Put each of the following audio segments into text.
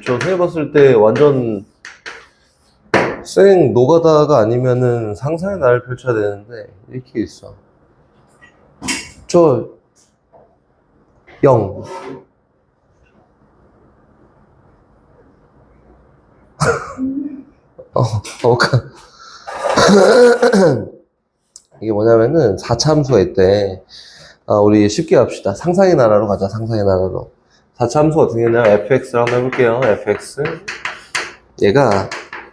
있죠. 생각해봤을 때 완전 생 노가다가 아니면은 상상의 나를 펼쳐야 되는데 이렇게 있어. 저 0. 이게 뭐냐면은 4차 함수가 있대. 우리 쉽게 합시다. 상상의 나라로 가자. 상상의 나라로. 4차 함수가 어떻게 되냐면 fx를 한번 해볼게요. fx 얘가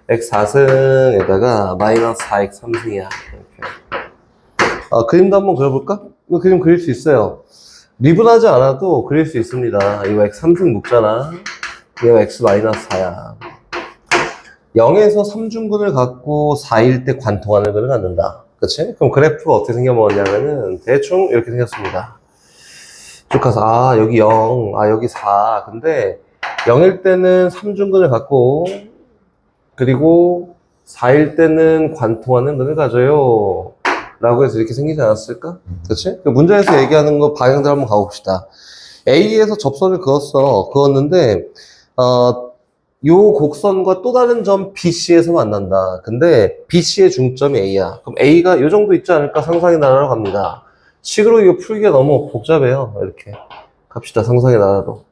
x 4승에다가 마이너스 4x 3승이야. 이렇게. 그림도 한번 그려볼까? 이거 그림 그릴 수 있어요. 미분하지 않아도 그릴 수 있습니다. 이거 x 3승 묶잖아. 이거 x 마이너스 4야. 0에서 3중근을 갖고 4일 때 관통하는 근을 갖는다. 그치? 그럼 그래프가 어떻게 생겨먹었냐면은 대충 이렇게 생겼습니다. 쭉 가서 여기 0, 여기 4. 근데 0일 때는 3중근을 갖고 그리고 4일 때는 관통하는 근을 가져요. 라고 해서 이렇게 생기지 않았을까? 그치? 그 문제에서 얘기하는 거 방향대로 한번 가봅시다. A에서 접선을 그었는데 요 곡선과 또 다른 점 BC에서 만난다. 근데 BC의 중점이 A야. 그럼 A가 요 정도 있지 않을까? 상상의 나라로 갑니다. 식으로 이거 풀기가 너무 복잡해요. 이렇게 갑시다. 상상의 나라로.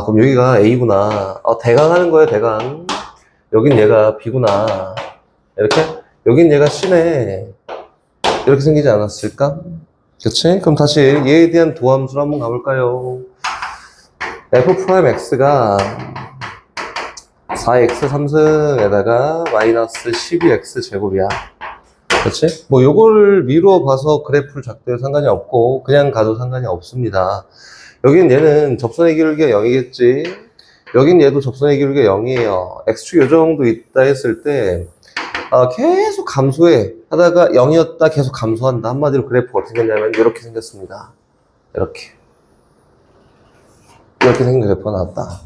그럼 여기가 A구나. 대강하는 거예요. 대강. 여긴 얘가 B구나. 이렇게. 여긴 얘가 C네. 이렇게 생기지 않았을까? 그치? 그럼 다시 얘에 대한 도함수로 한번 가볼까요? F'X가 4x 3승에다가 마이너스 12x 제곱이야. 그렇지? 뭐 요거를 미루어 봐서 그래프를 작도해도 상관이 없고 그냥 가도 상관이 없습니다. 여긴 얘는 접선의 기울기가 0이겠지. 여긴 얘도 접선의 기울기가 0이에요. x축 요 정도 있다 했을 때 계속 감소해 하다가 0이었다 계속 감소한다. 한마디로 그래프가 어떻게 되냐면 이렇게 생겼습니다. 이렇게 생긴 그래프가 나왔다.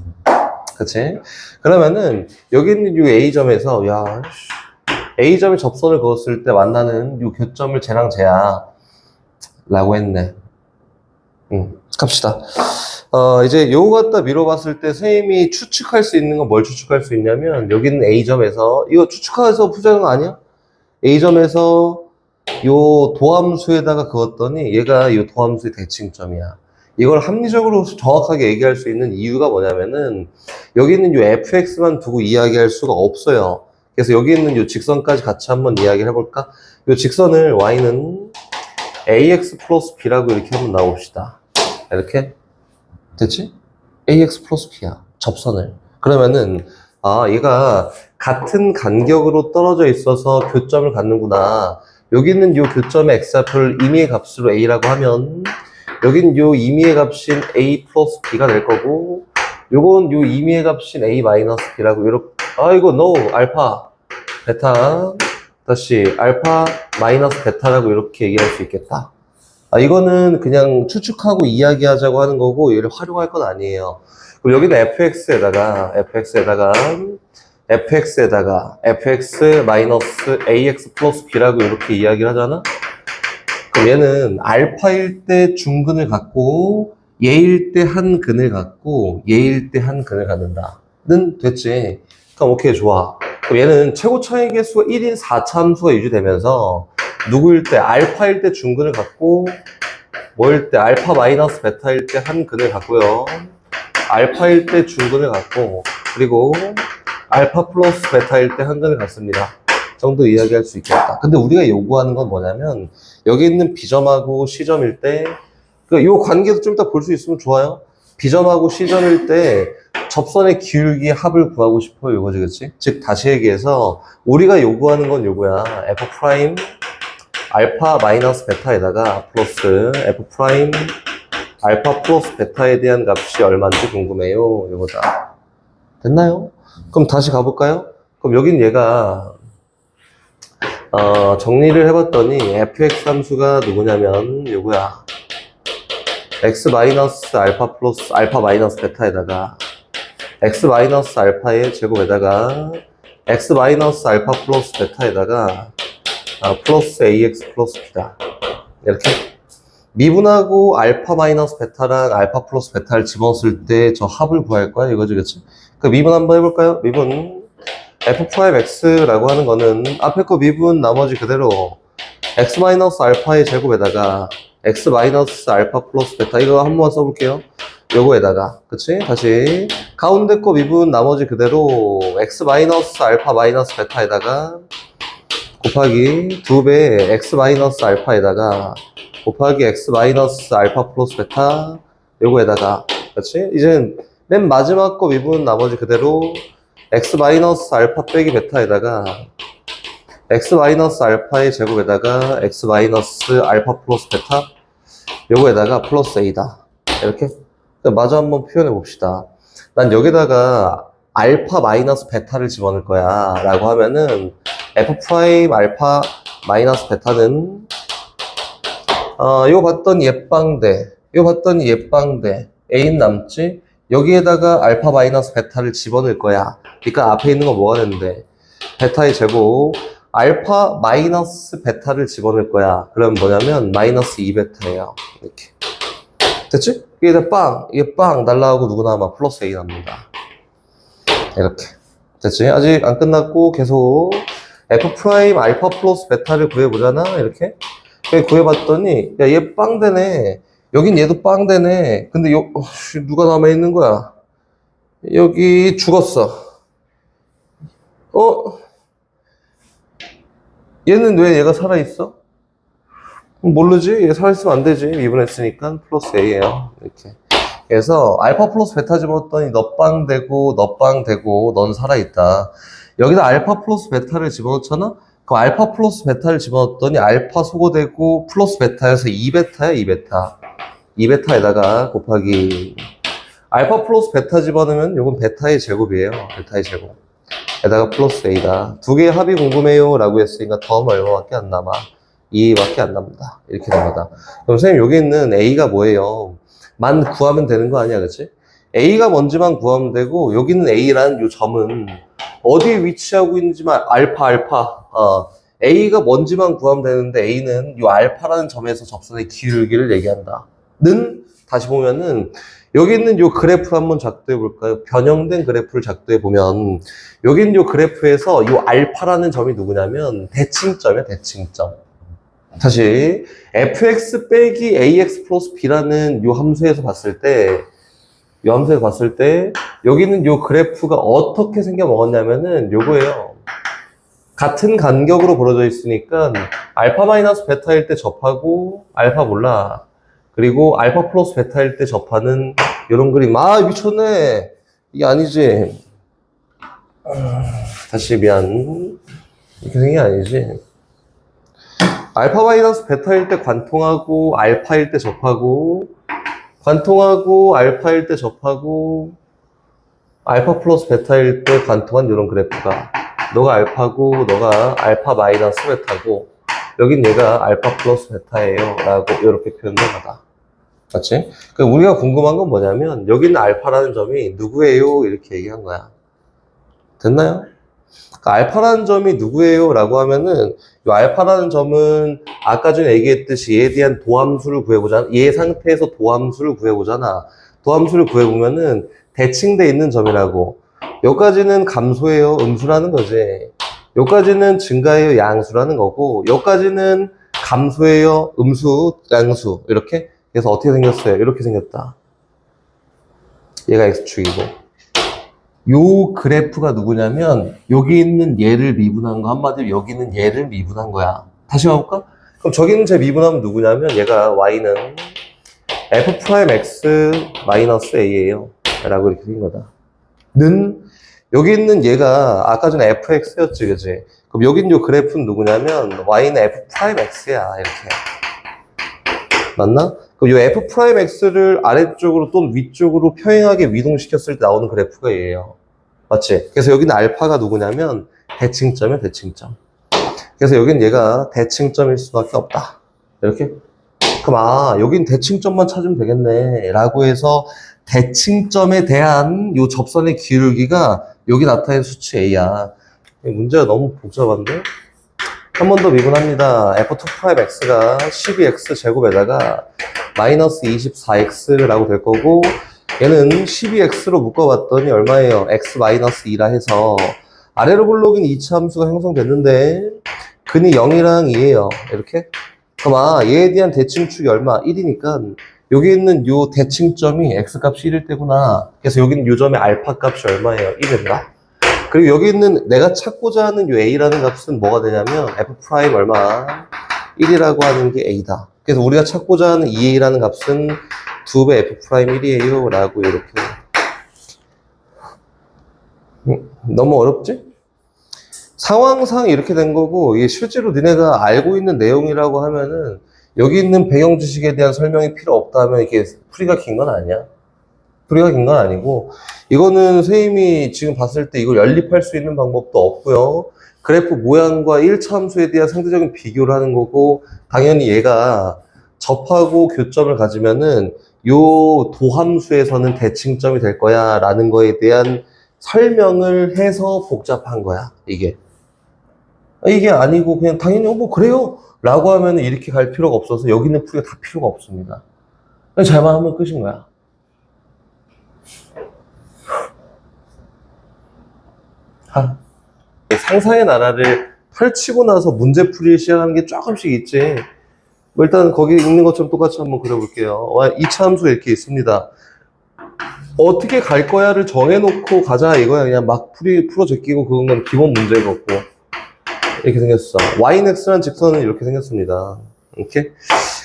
그치? 그러면은, 여기 있는 이 A점에서, A점에 접선을 그었을 때 만나는 이 교점을 쟤랑 쟤야. 라고 했네. 갑시다. 이제 요거 갖다 미뤄봤을 때 선생님이 추측할 수 있는 건 뭘 추측할 수 있냐면, 여기 있는 A점에서, 이거 추측해서 푸자는 거 아니야? A점에서 요 도함수에다가 그었더니, 얘가 요 도함수의 대칭점이야. 이걸 합리적으로 정확하게 얘기할 수 있는 이유가 뭐냐면은 여기 있는 이 fx만 두고 이야기할 수가 없어요. 그래서 여기 있는 이 직선까지 같이 한번 이야기를 해볼까? 이 직선을 y는 ax 플러스 b라고 이렇게 한번 나옵시다. 이렇게 됐지? ax 플러스 b야. 접선을. 그러면은 얘가 같은 간격으로 떨어져 있어서 교점을 갖는구나. 여기 있는 이 교점의 x좌표를 임의의 값으로 a라고 하면 여긴 요 임의의 값인 a 플러스 b가 될 거고 요건 요 임의의 값인 a 마이너스 b라고 이렇게 이거 no 알파 베타 다시 알파 마이너스 베타라고 이렇게 얘기할 수 있겠다. 이거는 그냥 추측하고 이야기하자고 하는 거고 얘를 활용할 건 아니에요. 그리고 여기는 fx에다가 fx 마이너스 ax 플러스 b라고 이렇게 이야기를 하잖아. 그럼 얘는 알파일 때 중근을 갖고 얘일 때 한 근을 갖고 얘일 때 한 근을 갖는다는 됐지. 그럼 오케이 좋아. 그럼 얘는 최고 차이 개수가 1인 4차 함수가 유지되면서 누구일 때 알파일 때 중근을 갖고 뭐일 때 알파 마이너스 베타일 때 한 근을 갖고요. 알파일 때 중근을 갖고 그리고 알파 플러스 베타일 때 한 근을 갖습니다. 정도 이야기할 수 있겠다. 근데 우리가 요구하는 건 뭐냐면 여기 있는 B점하고 C점일 때 이 관계도 좀 이따 볼 수 있으면 좋아요. B점하고 C점일 때 접선의 기울기의 합을 구하고 싶어요. 이거지, 그치? 즉 다시 얘기해서 우리가 요구하는 건 요거야. F 프라임 알파 마이너스 베타에다가 플러스 F 프라임 알파 플러스 베타에 대한 값이 얼마인지 궁금해요. 요거다. 됐나요? 그럼 다시 가볼까요? 그럼 여긴 얘가 정리를 해봤더니 fx 함수가 누구냐면 요거야. x 마이너스 알파 플러스 알파 마이너스 베타에다가 x 마이너스 알파의 제곱에다가 x 마이너스 알파 플러스 베타에다가 플러스 ax 플러스 b다. 이렇게 미분하고 알파 마이너스 베타랑 알파 플러스 베타를 집어넣었을 때 저 합을 구할 거야 이거지, 그치? 그 미분 한번 해볼까요? 미분 f 프라임 x라고 하는 거는 앞에 거 미분 나머지 그대로 x 마이너스 알파의 제곱에다가 x 마이너스 알파 플러스 베타 이거 한 번만 써볼게요. 요거에다가 그치? 다시 가운데 거 미분 나머지 그대로 x 마이너스 알파 마이너스 베타에다가 곱하기 2배 x 마이너스 알파에다가 곱하기 x 마이너스 알파 플러스 베타 요거에다가 그렇지? 이젠 맨 마지막 거 미분 나머지 그대로 x 마이너스 알파 빼기 베타에다가 x 마이너스 알파의 제곱에다가 x 마이너스 알파 플러스 베타 요거에다가 플러스 a다. 이렇게 마저 한번 표현해 봅시다. 난 여기다가 알파 마이너스 베타를 집어넣을 거야 라고 하면은 f 프라임 알파 마이너스 베타는 이거 봤더니 예빵대 이거 봤더니 예빵대 a는 남지 여기에다가 알파 마이너스 베타를 집어넣을 거야. 그러니까 앞에 있는 거 뭐가 되는데 베타의 제곱 알파 마이너스 베타를 집어넣을 거야. 그러면 뭐냐면 마이너스 2베타예요. 이렇게 됐지? 이게 빵 날라가고 누구 남아? 플러스 a 납니다. 이렇게 됐지? 아직 안 끝났고 계속 f 프라임 알파 플러스 베타를 구해보잖아. 이렇게 구해봤더니 야 얘 빵되네. 여긴 얘도 빵되네. 근데 누가 남아있는 거야? 여기 죽었어. 얘는 왜 얘가 살아있어? 모르지? 얘 살아있으면 안 되지. 미분했으니까 플러스 a예요. 이렇게. 그래서 알파 플러스 베타 집어넣었더니 너 빵 되고 너 빵 되고 넌 살아있다. 여기다 알파 플러스 베타를 집어넣잖아? 그 알파 플러스 베타를 집어넣었더니 알파 소거되고 플러스 베타여서 2베타야 2베타. 2베타에다가 곱하기 알파 플러스 베타 집어넣으면 요건 베타의 제곱이에요. 베타의 제곱. 에다가 플러스 a다. 두 개의 합이 궁금해요 라고 했으니까 더하면 얼마밖에 안 남아? 2밖에 안 남는다. 이렇게 됩니다. 그럼 선생님 여기 있는 a가 뭐예요? 만 구하면 되는 거 아니야, 그치? a가 뭔지만 구하면 되고 여기는 a라는 요 점은 어디에 위치하고 있는지만 알파 a가 뭔지만 구하면 되는데 a는 요 알파라는 점에서 접선의 기울기를 얘기한다. 는 다시 보면은 여기 있는 요 그래프를 한번 작도해 볼까요? 변형된 그래프를 작도해 보면 여기 있는 요 그래프에서 요 알파라는 점이 누구냐면 대칭점이야, 대칭점. 다시 fx 빼기 ax 플러스 b라는 요 함수에서 봤을 때 여기 있는 요 그래프가 어떻게 생겨 먹었냐면은 요거예요. 같은 간격으로 벌어져 있으니까 알파 마이너스 베타일 때 접하고 알파 몰라. 그리고 알파 플러스 베타일 때 접하는 이런 그림. 아 미쳤네. 이게 아니지. 다시 미안. 이렇게 생긴 게 아니지. 알파 마이너스 베타일 때 관통하고 알파일 때 접하고 관통하고 알파일 때 접하고 알파 플러스 베타일 때 관통한 이런 그래프가 너가 알파고 너가 알파 마이너스 베타고 여긴 얘가 알파 플러스 베타예요 라고 이렇게 표현된 거다. 맞지? 그러니까 우리가 궁금한 건 뭐냐면 여기는 알파라는 점이 누구예요? 이렇게 얘기한 거야. 됐나요? 그러니까 알파라는 점이 누구예요? 라고 하면은 이 알파라는 점은 아까 전에 얘기했듯이 얘에 대한 도함수를 구해보잖아. 얘 상태에서 도함수를 구해보잖아. 도함수를 구해보면은 대칭돼 있는 점이라고. 여기까지는 감소예요. 음수라는 거지. 여기까지는 증가예요. 양수라는 거고 여기까지는 감소예요. 음수, 양수. 이렇게. 그래서 어떻게 생겼어요? 이렇게 생겼다. 얘가 X축이고. 요 그래프가 누구냐면 여기 있는 얘를 미분한 거 한마디로 여기는 얘를 미분한 거야. 다시 가볼까? 그럼 저기는 제 미분하면 누구냐면 얘가 Y는 F 프라임 X 마이너스 A예요. 라고 이렇게 생긴 거다. 는 여기 있는 얘가 아까 전에 FX였지, 그지? 그럼 여기 있는 요 그래프는 누구냐면 Y는 F 프라임 X야. 이렇게. 맞나? 그럼 요 F 프라임 X를 아래쪽으로 또는 위쪽으로 평행하게 위동시켰을 때 나오는 그래프가 얘예요. 맞지? 그래서 여기는 알파가 누구냐면 대칭점이야, 대칭점. 그래서 여기는 얘가 대칭점일 수밖에 없다. 이렇게? 그럼 여긴 대칭점만 찾으면 되겠네. 라고 해서 대칭점에 대한 요 접선의 기울기가 여기 나타낸 수치 A야. 문제가 너무 복잡한데? 한 번 더 미분합니다. f2'x가 12x 제곱에다가 마이너스 24x라고 될 거고, 얘는 12x로 묶어봤더니 얼마예요? x 마이너스 2라 해서 아래로 블록인 이차 함수가 형성됐는데 근이 0이랑 2예요. 이렇게. 그럼 얘에 대한 대칭축이 얼마? 1이니까 여기 있는 요 대칭점이 x값이 1일 때구나. 그래서 여기 있는 요 점의 알파 값이 얼마예요? 1이다. 그리고 여기 있는 내가 찾고자 하는 요 a라는 값은 뭐가 되냐면 f 프라임 얼마? 1이라고 하는 게 a다. 그래서 우리가 찾고자 하는 2a라는 값은 2배 f 프라임 1이에요 라고 이렇게. 너무 어렵지? 상황상 이렇게 된 거고, 이게 실제로 니네가 알고 있는 내용이라고 하면은 여기 있는 배경 지식에 대한 설명이 필요 없다면 이게 풀이가 긴 건 아니야. 풀이가 긴 건 아니고, 이거는 선생님이 지금 봤을 때 이걸 연립할 수 있는 방법도 없고요. 그래프 모양과 1차 함수에 대한 상대적인 비교를 하는 거고, 당연히 얘가 접하고 교점을 가지면은 요 도함수에서는 대칭점이 될 거야 라는 거에 대한 설명을 해서 복잡한 거야, 이게. 이게 아니고 그냥 당연히 뭐 그래요 라고 하면 이렇게 갈 필요가 없어서 여기 있는 풀이가 다 필요가 없습니다. 잘만 하면 끝인 거야. 상상의 나라를 펼치고 나서 문제풀이를 시작하는 게 조금씩 있지. 뭐 일단 거기 있는 것처럼 똑같이 한번 그려볼게요. 2차 함수가 이렇게 있습니다. 어떻게 갈 거야를 정해놓고 가자 이거야. 그냥 막 풀어 제끼고 그건 건 기본 문제가 없고. 이렇게 생겼어. yx라는 직선은 이렇게 생겼습니다. 이렇게.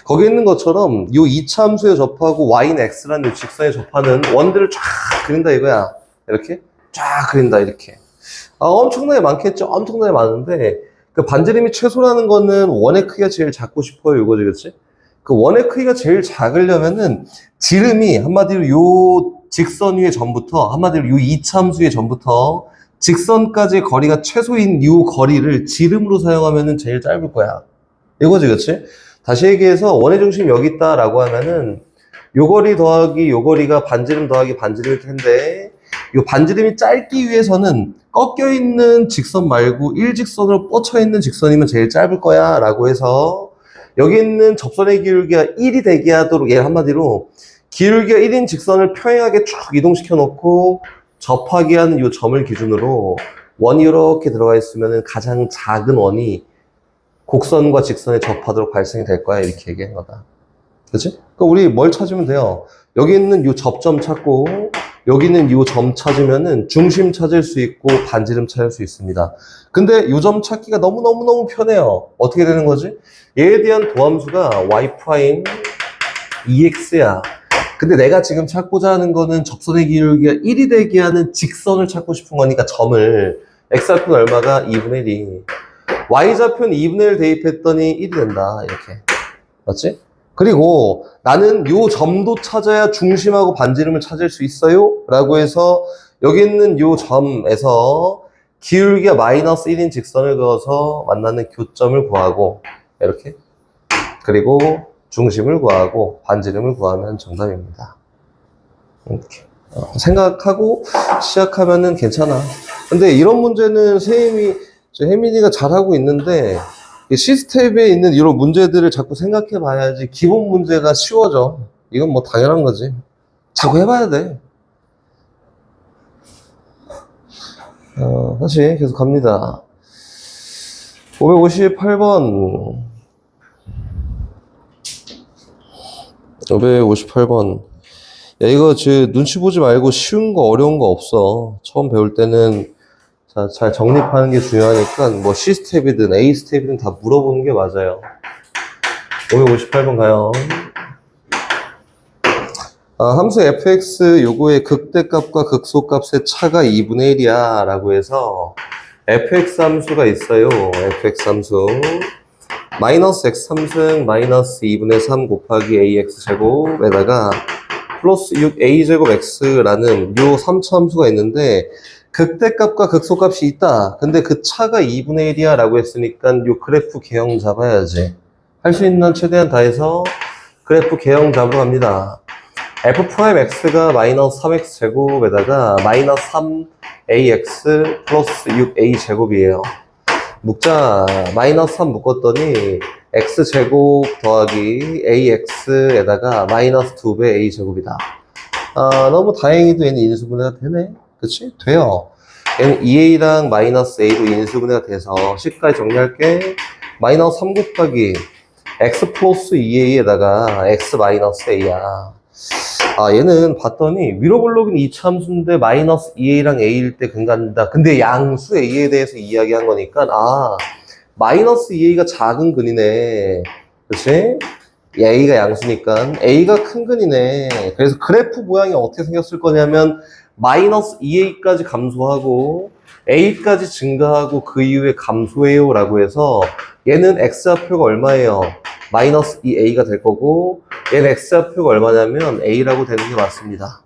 거기 있는 것처럼 이 2차 함수에 접하고 yx라는 직선에 접하는 원들을 쫙 그린다 이거야. 이렇게 쫙 그린다 이렇게. 엄청나게 많겠죠. 엄청나게 많은데 그 반지름이 최소라는 거는 원의 크기가 제일 작고 싶어요. 이거지, 그렇지? 그 원의 크기가 제일 작으려면은 지름이 한마디로 요 직선 위의 점부터 한마디로 요 2차 함수의 점부터 직선까지의 거리가 최소인 요 거리를 지름으로 사용하면은 제일 짧을 거야. 이거지, 그렇지? 다시 얘기해서 원의 중심이 여기 있다라고 하면은 요 거리 더하기 요 거리가 반지름 더하기 반지름일 텐데 요 반지름이 짧기 위해서는 꺾여 있는 직선 말고 일직선으로 뻗쳐 있는 직선이면 제일 짧을 거야 라고 해서 여기 있는 접선의 기울기가 1이 되게 하도록, 얘 한마디로 기울기가 1인 직선을 평행하게 쭉 이동시켜 놓고 접하게 하는 이 점을 기준으로 원이 이렇게 들어가 있으면 가장 작은 원이 곡선과 직선에 접하도록 발생이 될 거야 이렇게 얘기한 거다. 그치? 그러니까 우리 뭘 찾으면 돼요? 여기 있는 이 접점 찾고 여기 있는 이 점 찾으면은 중심 찾을 수 있고 반지름 찾을 수 있습니다. 근데 이 점 찾기가 너무너무너무 편해요. 어떻게 되는 거지? 얘에 대한 도함수가 y 프라임 2x야. 근데 내가 지금 찾고자 하는 거는 접선의 기울기가 1이 되게 하는 직선을 찾고 싶은 거니까 점을 x좌표는 얼마가? 2분의 1이. y좌표는 2분의 1 대입했더니 1이 된다. 이렇게. 맞지? 그리고 나는 요 점도 찾아야 중심하고 반지름을 찾을 수 있어요 라고 해서 여기 있는 요 점에서 기울기가 마이너스 1인 직선을 그어서 만나는 교점을 구하고 이렇게 그리고 중심을 구하고 반지름을 구하면 정답입니다. 이렇게 생각하고 시작하면은 괜찮아. 근데 이런 문제는 혜민이가 잘하고 있는데 시스템에 있는 이런 문제들을 자꾸 생각해 봐야지 기본 문제가 쉬워져. 이건 뭐 당연한 거지. 자꾸 해봐야 돼. 다시 계속 갑니다. 558번. 558번. 야, 이거 눈치 보지 말고 쉬운 거 어려운 거 없어. 처음 배울 때는 자, 잘 정립하는 게 중요하니까 뭐 C스텝이든 A스텝이든 다 물어보는 게 맞아요. 558번 가요. 함수 fx 요거의 극대값과 극소값의 차가 2분의 1이야 라고 해서 fx 함수가 있어요. fx 함수 마이너스 x 3승 마이너스 2분의 3 곱하기 ax 제곱에다가 플러스 6a 제곱 x라는 요 3차 함수가 있는데 극대값과 극소값이 있다. 근데 그 차가 2분의 1이야 라고 했으니까 요 그래프 개형 잡아야지. 할 수 있는 최대한 다 해서 그래프 개형 잡으러 갑니다. f'x가 마이너스 3x 제곱에다가 마이너스 3ax 플러스 6a 제곱이에요. 묶자. 마이너스 3 묶었더니 x제곱 더하기 ax에다가 마이너스 2배 a제곱이다. 너무 다행히도 얘는 인수분해가 되네. 그치? 돼요. 얘는 2a랑 마이너스 a로 인수분해가 돼서 식까지 정리할게. 마이너스 3 곱하기 x 플러스 2a에다가 x 마이너스 a야. 얘는 봤더니 위로 블록은 이차함수인데 마이너스 2a랑 a일 때 근간다. 근데 양수 a에 대해서 이야기한 거니까 마이너스 2a가 작은 근이네. 그치? a가 양수니까 a가 큰 근이네. 그래서 그래프 모양이 어떻게 생겼을 거냐면 마이너스 2a까지 감소하고 a까지 증가하고 그 이후에 감소해요 라고 해서 얘는 x좌표가 얼마예요? 마이너스 2a가 될 거고 얘는 x좌표가 얼마냐면 a라고 되는 게 맞습니다.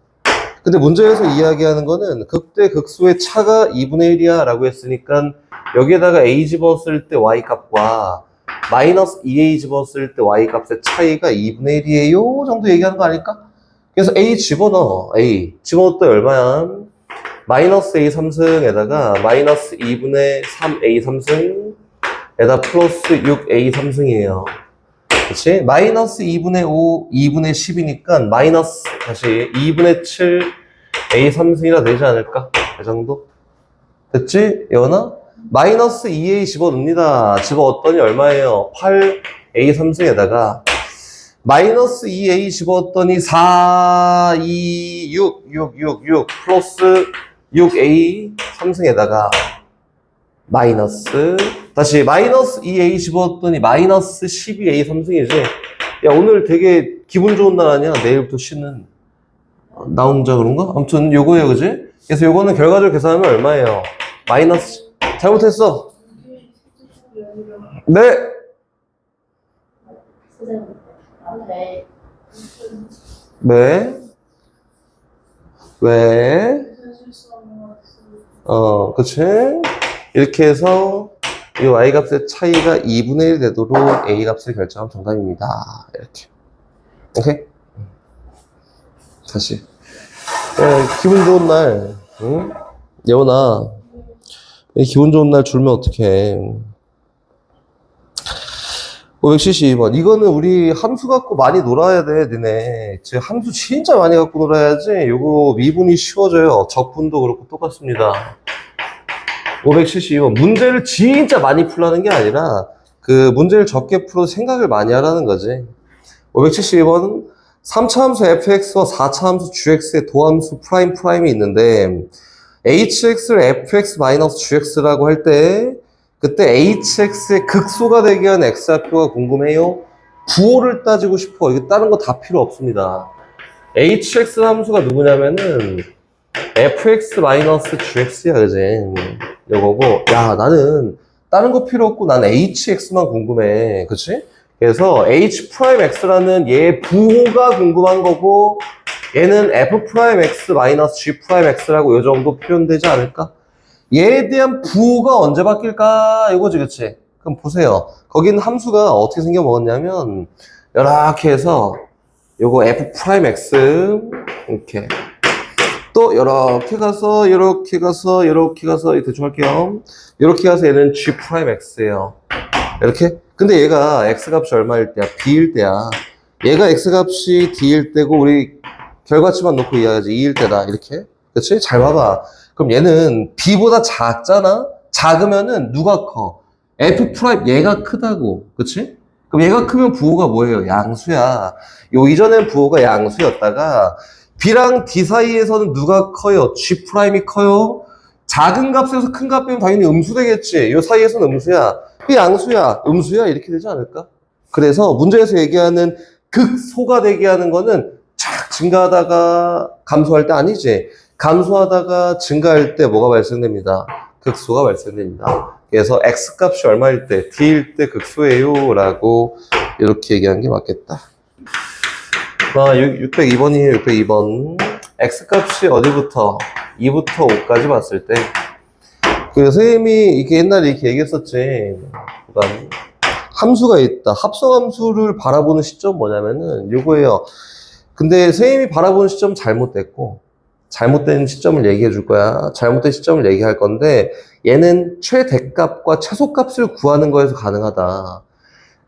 근데 문제에서 이야기하는 거는 극대 극소의 차가 2분의 1이야 라고 했으니까 여기에다가 a 집었을 때 y 값과 마이너스 2a 집었을 때 y 값의 차이가 2분의 1이에요 정도 얘기하는 거 아닐까? 그래서 a 집어넣어. a 집어넣었더니 얼마야? 마이너스 a 3승에다가 마이너스 2분의 3a 3승에다 플러스 6a 3승이에요. 그치? 마이너스 2분의 5, 2분의 10이니까 마이너스 다시 2분의 7 a 3승이라 되지 않을까? 이 정도? 됐지? 예원아? 마이너스 2a 집어넣습니다. 집어넣었더니 얼마예요? 8a 3승에다가 마이너스 2a 집어넣었더니 4, 2, 6 플러스 6a 3승에다가 마이너스 다시 마이너스 2a 집어넣었더니 마이너스 12a 3승이지. 야 오늘 되게 기분 좋은 날 아니야? 내일부터 쉬는 나 혼자 그런가? 아무튼 요거예요 그지? 그래서 요거는 결과적으로 계산하면 얼마예요? 마이너스 잘못했어. 네. 네. 왜? 그치? 이렇게 해서 이 y값의 차이가 2분의 1 되도록 a값을 결정하면 정답입니다. 이렇게. 오케이? 다시. 기분 좋은 날, 응? 예원아, 기분 좋은 날 줄면 어떡해. 572번. 이거는 우리 함수 갖고 많이 놀아야 돼, 너네. 함수 진짜 많이 갖고 놀아야지. 요거 미분이 쉬워져요. 적분도 그렇고 똑같습니다. 572번. 문제를 진짜 많이 풀라는 게 아니라, 문제를 적게 풀어 생각을 많이 하라는 거지. 572번. 3차 함수 fx와 4차 함수 gx의 도함수 프라임이 있는데, hx를 fx-gx라고 할 때, 그때 hx의 극소가 되게 하는 x좌표가 궁금해요? 부호를 따지고 싶어. 이게 다른 거 다 필요 없습니다. hx 함수가 누구냐면은 fx-gx야, 그지? 이거고, 야, 나는 다른 거 필요 없고 난 hx만 궁금해. 그치? 그래서 h'x라는 얘 부호가 궁금한 거고, 얘는 f'x-g'x라고 요 정도 표현되지 않을까? 얘에 대한 부호가 언제 바뀔까? 이거지, 그치? 그럼 보세요. 거긴 함수가 어떻게 생겨 먹었냐면, 이렇게 해서, 요거 f'x, 이렇게. 또, 이렇게 가서, 이렇게 가서, 이렇게 가서, 대충 할게요. 이렇게 가서 얘는 g'x예요. 이렇게? 근데 얘가 x값이 얼마일 때야? b일 때야. 얘가 x값이 d일 때고, 우리 결과치만 놓고 이해하지. 2일 때다. 이렇게. 그치? 잘 봐봐. 그럼 얘는 b보다 작잖아? 작으면은 누가 커? f' 얘가 크다고. 그치? 그럼 얘가 크면 부호가 뭐예요? 양수야. 요 이전엔 부호가 양수였다가 b랑 d 사이에서는 누가 커요? g'이 커요? 작은 값에서 큰 값 빼면 당연히 음수 되겠지. 요 사이에서는 음수야. 그 양수야. 음수야. 이렇게 되지 않을까? 그래서 문제에서 얘기하는 극소가 되게 하는 거는 쫙 증가하다가 감소할 때 아니지. 감소하다가 증가할 때 뭐가 발생됩니다. 극소가 발생됩니다. 그래서 x값이 얼마일 때, d일 때 극소예요 라고 이렇게 얘기하는 게 맞겠다. 602번이에요. 602번. x값이 어디부터? 2부터 5까지 봤을 때, 선생님이 이게 옛날에 이렇게 얘기했었지. 함수가 있다. 합성함수를 바라보는 시점 뭐냐면은 요거예요. 근데 선생님이 바라보는 시점 잘못됐고, 잘못된 시점을 얘기해 줄 거야. 잘못된 시점을 얘기할 건데 얘는 최대값과 최소값을 구하는 거에서 가능하다.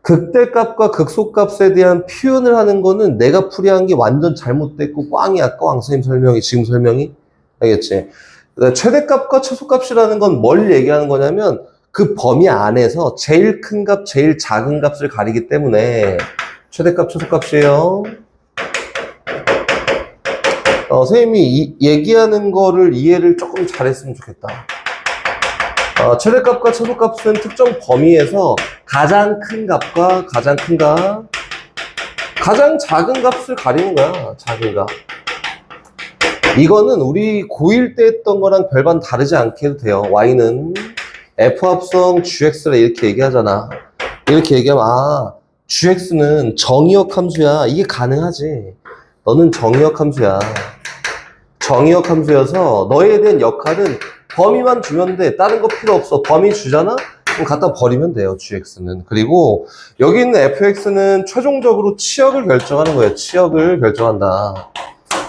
극대값과 극소값에 대한 표현을 하는 거는 내가 풀이한 게 완전 잘못됐고 꽝이야. 꽝. 선생님 설명이 지금 설명이. 알겠지? 최대값과 최소값이라는 건 뭘 얘기하는 거냐면 그 범위 안에서 제일 큰 값, 제일 작은 값을 가리기 때문에 최대값, 최소값이에요. 선생님이 얘기하는 거를 이해를 조금 잘했으면 좋겠다. 최대값과 최소값은 특정 범위에서 가장 큰 값과 가장 큰 값, 가장 작은 값을 가리는 거야. 작은 값. 이거는 우리 고1 때 했던 거랑 별반 다르지 않게 해도 돼요. y는 f합성 gx라 이렇게 얘기하잖아. 이렇게 얘기하면 gx는 정의역 함수야. 이게 가능하지. 너는 정의역 함수야. 정의역 함수여서 너에 대한 역할은 범위만 주면 돼. 다른 거 필요 없어. 범위 주잖아? 그럼 갖다 버리면 돼요, gx는. 그리고 여기 있는 fx는 최종적으로 치역을 결정하는 거예요. 치역을 결정한다.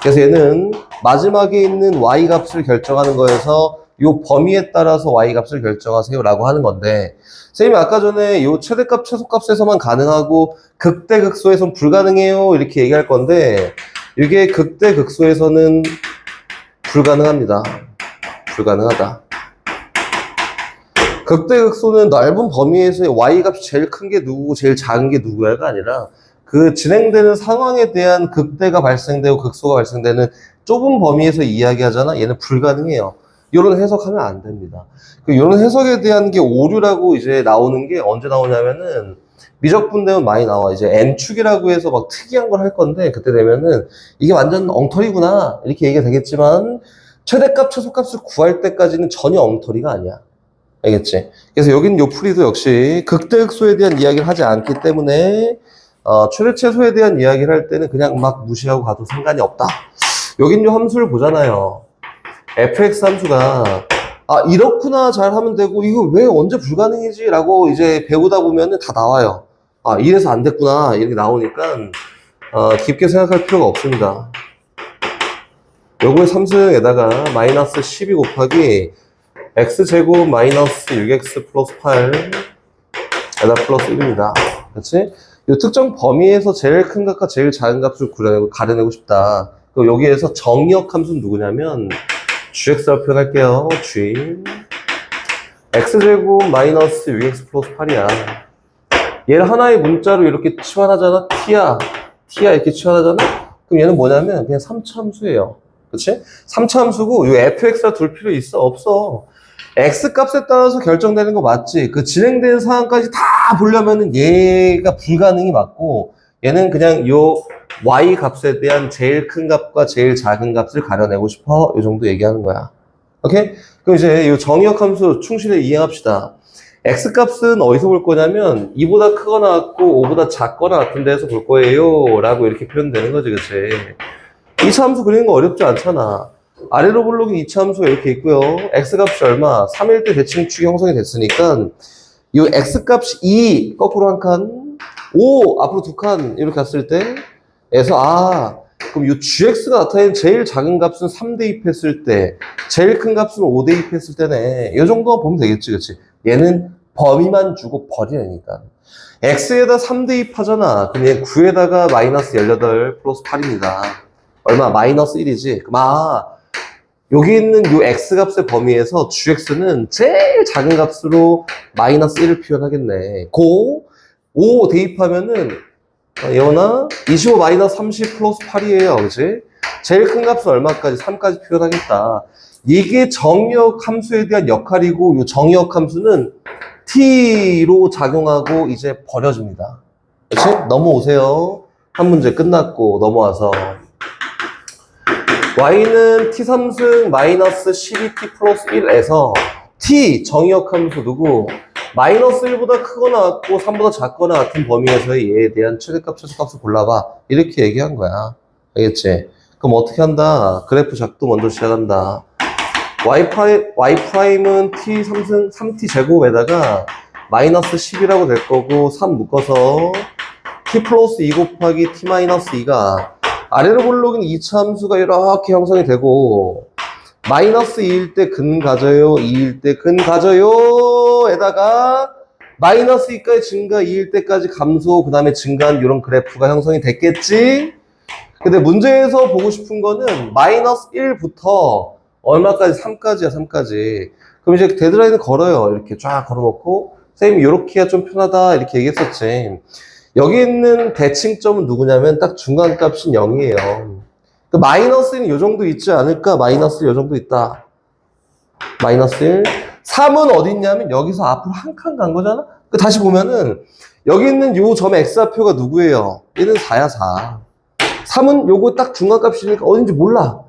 그래서 얘는 마지막에 있는 y 값을 결정하는 거여서 이 범위에 따라서 y 값을 결정하세요 라고 하는 건데, 선생님이 아까 전에 이 최대값, 최소값에서만 가능하고 극대, 극소에서는 불가능해요 이렇게 얘기할 건데, 이게 극대, 극소에서는 불가능합니다. 불가능하다. 극대, 극소는 넓은 범위에서의 y 값이 제일 큰 게 누구고 제일 작은 게 누구야가 아니라 그 진행되는 상황에 대한 극대가 발생되고 극소가 발생되는 좁은 범위에서 이야기하잖아. 얘는 불가능해요. 이런 해석하면 안 됩니다. 이런 해석에 대한 게 오류라고 이제 나오는 게 언제 나오냐면은 미적분 되면 많이 나와. 이제 n축이라고 해서 막 특이한 걸 할 건데 그때 되면은 이게 완전 엉터리구나 이렇게 얘기가 되겠지만 최대값, 최소값을 구할 때까지는 전혀 엉터리가 아니야. 알겠지? 그래서 여기는 요 풀이도 역시 극대, 극소에 대한 이야기를 하지 않기 때문에 최대, 최소에 대한 이야기를 할 때는 그냥 막 무시하고 가도 상관이 없다. 여긴 요 함수를 보잖아요. fx 함수가 이렇구나 잘 하면 되고 이거 왜 언제 불가능이지? 라고 이제 배우다 보면은 다 나와요. 이래서 안 됐구나 이렇게 나오니까 깊게 생각할 필요가 없습니다. 요거의 3승에다가 마이너스 12 곱하기 x제곱 마이너스 6x 플러스 8에다 플러스 1입니다. 그렇지? 이 특정 범위에서 제일 큰 값과 제일 작은 값을 가려내고 싶다. 그럼 여기에서 정의역 함수는 누구냐면 gx라고 표현할게요. g x제곱 마이너스 6x 플러스 8이야. 얘를 하나의 문자로 이렇게 치환하잖아. t야 이렇게 치환하잖아. 그럼 얘는 뭐냐면 그냥 3차 함수예요. 그치? 3차 함수고 이 fx가 둘 필요 있어? 없어. x 값에 따라서 결정되는 거 맞지? 그 진행되는 상황까지 다 보려면은 얘가 불가능이 맞고 얘는 그냥 요 y 값에 대한 제일 큰 값과 제일 작은 값을 가려내고 싶어. 이 정도 얘기하는 거야. 오케이? 그럼 이제 이 정의역 함수 충실히 이해합시다. x 값은 어디서 볼 거냐면 2보다 크거나 같고 5보다 작거나 같은 데서 볼 거예요 라고 이렇게 표현되는 거지. 그치? 2차 함수 그리는 거 어렵지 않잖아. 아래로 볼록인 2차 함수가 이렇게 있고요. x값이 얼마? 3일 때 대칭축이 형성이 됐으니까 이 x값이 2 거꾸로 한 칸, 5 앞으로 두 칸 이렇게 갔을 때 에서 그럼 이 gx가 나타낸 제일 작은 값은 3 대입했을 때, 제일 큰 값은 5 대입했을 때네. 이 정도만 보면 되겠지, 그치? 얘는 범위만 주고 버리니까. x에다 3 대입하잖아. 그럼 얘 9에다가 마이너스 18 플러스 8입니다. 얼마? 마이너스 1이지. 그럼 여기 있는 요 x값의 범위에서 gx는 제일 작은 값으로 마이너스 1을 표현하겠네. 5 대입하면은 예원아 25 마이너스 30 플러스 8이에요. 그치? 제일 큰 값은 얼마까지? 3까지 표현하겠다. 이게 정의역 함수에 대한 역할이고 요 정의역 함수는 t로 작용하고 이제 버려집니다. 그치? 넘어오세요. 한 문제 끝났고 넘어와서 y는 t3승 마이너스 12t 플러스 1에서 t 정의역 함수 누구? 마이너스 1보다 크거나 같고 3보다 작거나 같은 범위에서의 얘에 대한 최대값, 최소값을 골라봐. 이렇게 얘기한 거야. 알겠지? 그럼 어떻게 한다? 그래프 작도 먼저 시작한다. y''은 t3승 3t 제곱에다가 마이너스 10이라고 될 거고 3 묶어서 t 플러스 2 곱하기 t 마이너스 2가 아래로 볼록인 2차 함수가 이렇게 형성이 되고 마이너스 2일 때 근 가져요, 2일 때 근 가져요 에다가 마이너스 2까지 증가, 2일 때까지 감소, 그 다음에 증가한 이런 그래프가 형성이 됐겠지? 근데 문제에서 보고 싶은 거는 마이너스 1부터 얼마까지? 3까지야, 3까지. 그럼 이제 데드라인을 걸어요. 이렇게 쫙 걸어놓고 선생님이 요렇게 해야 좀 편하다 이렇게 얘기했었지. 여기 있는 대칭점은 누구냐면 딱 중간값인 0이에요. 그 마이너스는 요 정도 있지 않을까? 마이너스 요 정도 있다. 마이너스 1. 3은 어디 있냐면 여기서 앞으로 한 칸 간 거잖아? 다시 보면은 여기 있는 요 점의 x좌표가 누구예요? 얘는 4야, 4. 3은 요거 딱 중간값이니까 어딘지 몰라.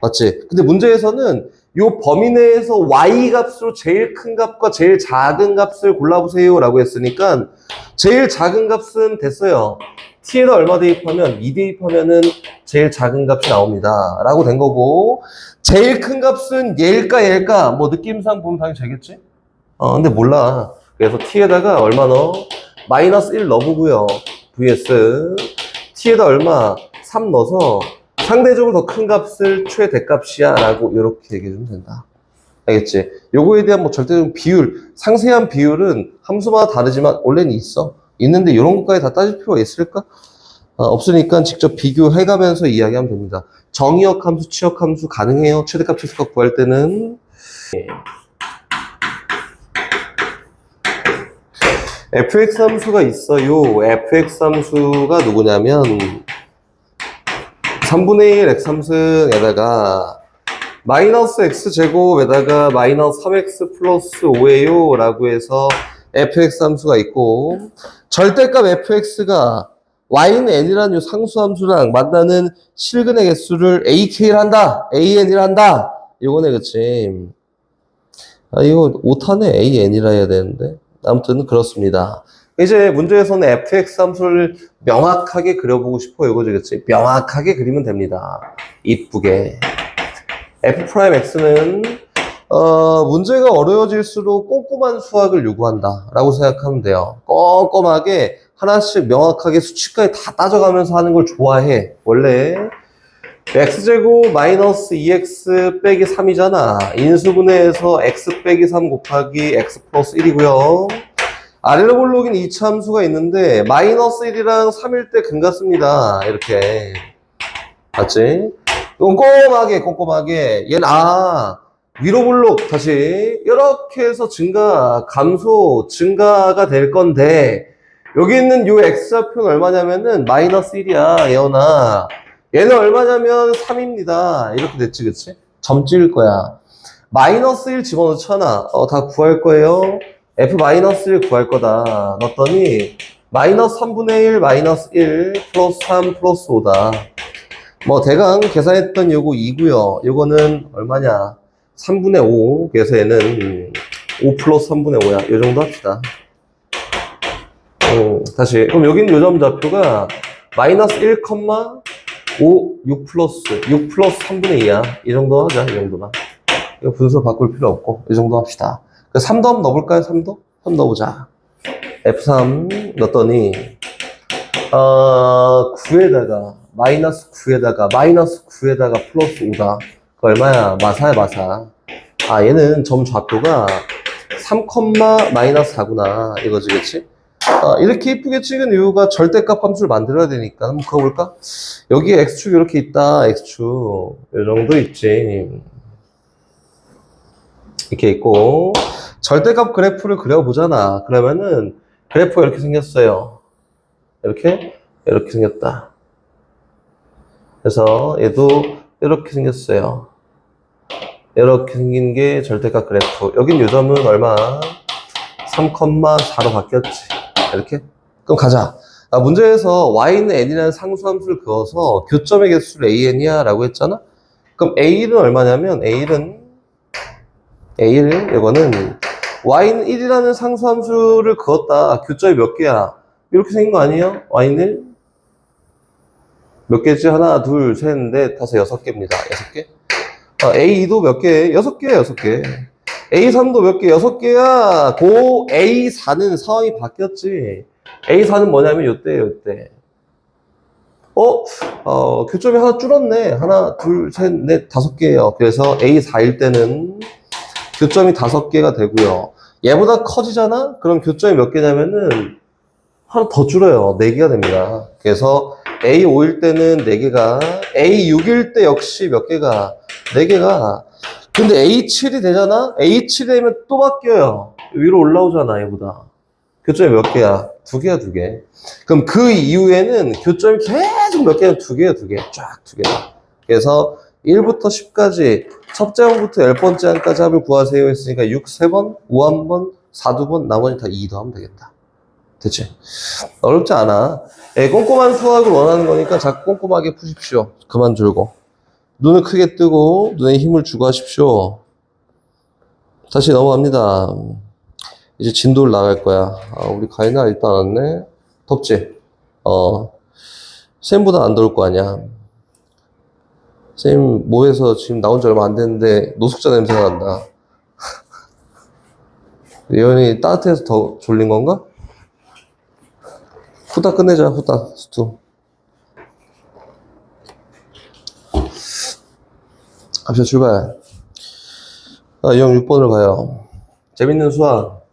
맞지? 근데 문제에서는 요 범위 내에서 y 값으로 제일 큰 값과 제일 작은 값을 골라보세요 라고 했으니까 제일 작은 값은 됐어요. t에다 얼마 대입하면 2 대입하면은 제일 작은 값이 나옵니다 라고 된 거고 제일 큰 값은 얘일까 뭐 느낌상 보면 당연히 되겠지? 근데 몰라. 그래서 t에다가 얼마 넣어? 마이너스 1 넣어보고요. vs t에다 얼마? 3 넣어서 상대적으로 더 큰 값을 최대값이야 라고 이렇게 얘기해주면 된다. 알겠지? 요거에 대한 뭐 절대적인 비율, 상세한 비율은 함수마다 다르지만 원래는 있어. 있는데 이런 것까지 다 따질 필요가 있을까? 없으니까 직접 비교해가면서 이야기하면 됩니다. 정의역 함수, 치역 함수 가능해요. 최대값, 최소값 구할 때는. fx 함수가 있어요. fx 함수가 누구냐면 3분의 1 x3승에다가 마이너스 x제곱에다가 마이너스 3x 플러스 5예요 라고 해서 fx 함수가 있고 절대값 fx가 y는 n이라는 요 상수함수랑 만나는 실근의 개수를 ak를 한다, an을 한다. 이거네, 그치? 이거 오타네. an이라 해야 되는데. 아무튼 그렇습니다. 이제 문제에서는 fx 함수를 명확하게 그려보고 싶어. 이거지, 그치? 명확하게 그리면 됩니다. 이쁘게. f'x는 문제가 어려워질수록 꼼꼼한 수학을 요구한다 라고 생각하면 돼요. 꼼꼼하게 하나씩 명확하게 수치까지 다 따져가면서 하는 걸 좋아해. 원래 x제곱 마이너스 2x 빼기 3이잖아. 인수분해해서 x 빼기 3 곱하기 x 플러스 1이고요. 아래로 볼록인 2차 함수가 있는데 마이너스 1이랑 3일 때 근 같습니다. 이렇게. 맞지? 꼼꼼하게 얘는 위로 볼록 다시 이렇게 해서 증가, 감소, 증가가 될 건데 여기 있는 요 x좌표는 얼마냐면은 마이너스 1이야, 예언아. 얘는 얼마냐면 3입니다. 이렇게 됐지, 그치? 점 찍을 거야. 마이너스 1 집어넣잖아. 다 구할 거예요. f-1 구할 거다. 넣었더니 마이너스 3분의 1 마이너스 1 플러스 3 플러스 5다. 뭐 대강 계산했던 요거 2고요. 요거는 얼마냐? 3분의 5. 그래서 얘는 5 플러스 3분의 5야. 요 정도 합시다. 다시. 그럼 여기는 요점 좌표가 마이너스 1,5 6 플러스 3분의 2야. 이 정도 하자. 이 정도만. 이거 분수 바꿀 필요 없고 이 정도 합시다. 3도 한번 넣어볼까요? 3도? 3 넣어보자. F3 넣었더니 9에다가 마이너스 9에다가 마이너스 9에다가 플러스 5다. 그 얼마야? 마사야, 마사. 얘는 점 좌표가 3, 마이너스 4구나. 이거지, 그치? 이렇게 이쁘게 찍은 이유가 절대값 함수를 만들어야 되니까. 한번 그어볼까? 여기에 x축 이렇게 있다. x축. 이 정도 있지. 이렇게 있고. 절대값 그래프를 그려보잖아. 그러면은 그래프가 이렇게 생겼어요. 이렇게 생겼다. 그래서 얘도 이렇게 생겼어요. 이렇게 생긴 게 절대값 그래프. 여긴 요점은 얼마? 3,4로 바뀌었지. 이렇게? 그럼 가자. 문제에서 y는 n이라는 상수함수를 그어서 교점의 개수를 an이야 라고 했잖아? 그럼 a는 얼마냐면 a는 이거는 y는 1이라는 상수함수를 그었다. 교점이 몇 개야? 이렇게 생긴 거 아니에요? y는 몇 개지? 하나, 둘, 셋, 넷, 다섯, 6개입니다. 6개? A2도 몇 개? 6개야, 6개. A3도 몇 개? 6개야. 고 A4는 상황이 바뀌었지. A4는 뭐냐면 요때. 교점이 하나 줄었네. 하나, 둘, 셋, 넷, 5개예요. 그래서 A4일 때는 교점이 5개가 되고요. 얘보다 커지잖아? 그럼 교점이 몇 개냐면은 하나 더 줄어요. 4개가 됩니다. 그래서 A5일 때는 4개가, A6일 때 역시 몇 개가? 4개가. 근데 A7이 되잖아? A7이 되면 또 바뀌어요. 위로 올라오잖아, 얘보다. 교점이 몇 개야? 2개야, 2개. 그럼 그 이후에는 교점이 계속 몇 개야? 2개야, 2개. 쫙 2개다. 그래서 1부터 10까지 첫째 항부터 10번째 항까지 합을 구하세요 했으니까 6 3번, 5 1번, 4 2번, 나머지 다 2 더하면 되겠다. 됐지? 어렵지 않아. 꼼꼼한 수학을 원하는 거니까 자꾸 꼼꼼하게 푸십시오. 그만 줄고. 눈을 크게 뜨고 눈에 힘을 주고 하십시오. 다시 넘어갑니다. 이제 진도를 나갈 거야. 우리 가인아 일단 왔네. 덥지? 쌤보다 안 더울 거 아니야. 쌤 모에서 지금 나온 지 얼마 안 됐는데 노숙자 냄새가 난다. 예언이 따뜻해서 더 졸린 건가? 후딱 끝내자, 후딱 스투. 갑시다, 출발. 유형 6번으로 가요. 재밌는 수학.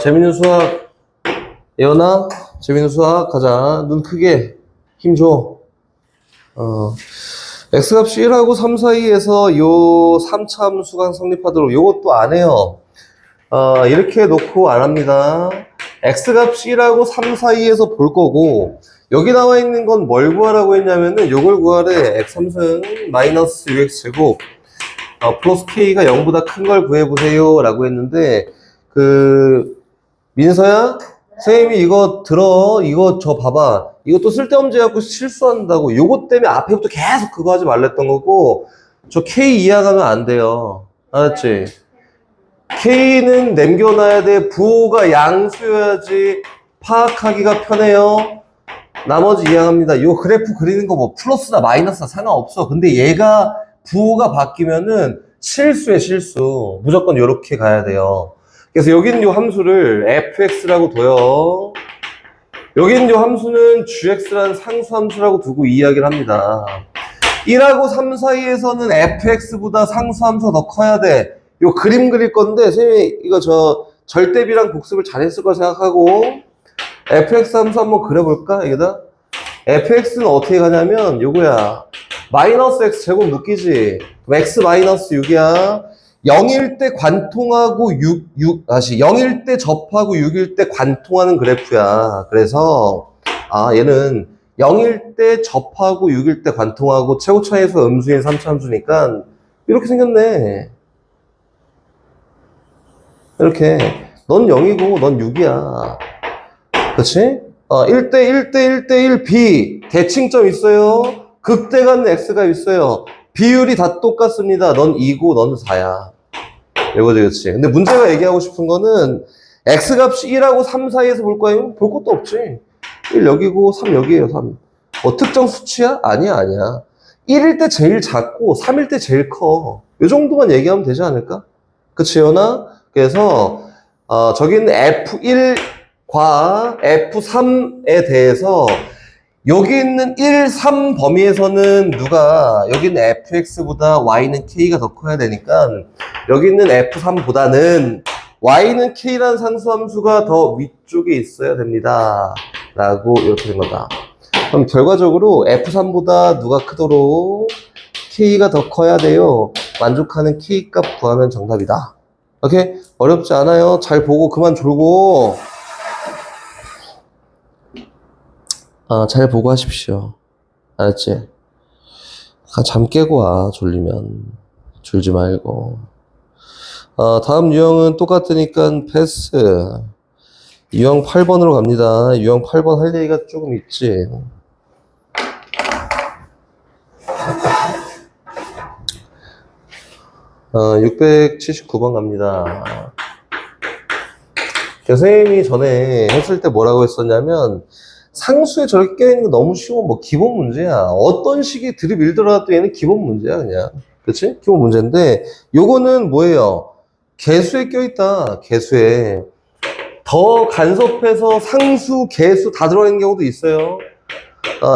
재밌는 수학. 예언아, 재밌는 수학 가자. 눈 크게 힘 줘. x값이 1하고 3 사이에서 요 3차 함수가 성립하도록 요것도 안 해요. 이렇게 놓고 안 합니다. x값이 1하고 3 사이에서 볼 거고, 여기 나와 있는 건 뭘 구하라고 했냐면은 요걸 구하래. x3승 마이너스 6x제곱 플러스 k가 0보다 큰 걸 구해보세요 라고 했는데, 민서야? 선생님이 이거 들어. 이거 저 봐봐. 이것도 쓸데없는 제 갖고 실수한다고. 요것 때문에 앞에부터 계속 그거 하지 말랬던 거고, 저 K 이해가면 안 돼요. 알았지? K는 남겨놔야 돼. 부호가 양수여야지 파악하기가 편해요. 나머지 이해합니다. 요 그래프 그리는 거 뭐 플러스나 마이너스나 상관없어. 근데 얘가 부호가 바뀌면은 실수에 실수. 무조건 요렇게 가야 돼요. 그래서 여기 있는 요 함수를 fx라고 둬요. 여기 있는 요 함수는 gx라는 상수함수라고 두고 이야기를 합니다. 1하고 3 사이에서는 fx보다 상수함수가 더 커야 돼. 요 그림 그릴 건데, 선생님이 이거 절대비랑 복습을 잘했을 거 생각하고, fx 함수 한번 그려볼까? 여기다. fx는 어떻게 가냐면, 요거야. 마이너스 x 제곱 묶이지? x 마이너스 6이야. 0일 때 관통하고 0일 때 접하고 6일 때 관통하는 그래프야. 그래서, 얘는 0일 때 접하고 6일 때 관통하고 최고차에서 음수인 3차 함수니까, 이렇게 생겼네. 이렇게. 넌 0이고, 넌 6이야. 그치? 1대 1대 1대 1 B. 대칭점 있어요. 극대간 X가 있어요. 비율이 다 똑같습니다. 넌 2고, 넌 4야. 이거지, 그치? 근데 문제가 얘기하고 싶은 거는, X값이 1하고 3 사이에서 볼 거예요? 볼 것도 없지. 1 여기고, 3 여기에요, 3. 특정 수치야? 아니야, 아니야. 1일 때 제일 작고, 3일 때 제일 커. 이 정도만 얘기하면 되지 않을까? 그치, 연아? 그래서 저기는 F1과 F3에 대해서 여기 있는 1, 3 범위에서는 여기는 fx보다 y는 k가 더 커야 되니까 여기 있는 F3보다는 y는 k라는 상수함수가 더 위쪽에 있어야 됩니다. 라고 이렇게 된 거다. 그럼 결과적으로 F3보다 누가 크도록 k가 더 커야 돼요. 만족하는 k 값 구하면 정답이다. 오케이? 어렵지 않아요. 잘 보고 그만 졸고. 잘 보고 하십시오. 알았지? 잠 깨고 와, 졸리면. 졸지 말고. 다음 유형은 똑같으니까 패스. 유형 8번으로 갑니다. 유형 8번 할 얘기가 조금 있지. 어, 679번 갑니다. 선생님이 전에 했을 때 뭐라고 했었냐면, 상수에 저렇게 껴있는 거 너무 쉬워. 뭐, 기본 문제야. 어떤 식의 드립 일더라도 얘는 기본 문제야, 그냥. 그치? 기본 문제인데, 요거는 뭐예요? 개수에 껴있다, 개수에. 더 간섭해서 상수, 개수 다 들어있는 경우도 있어요.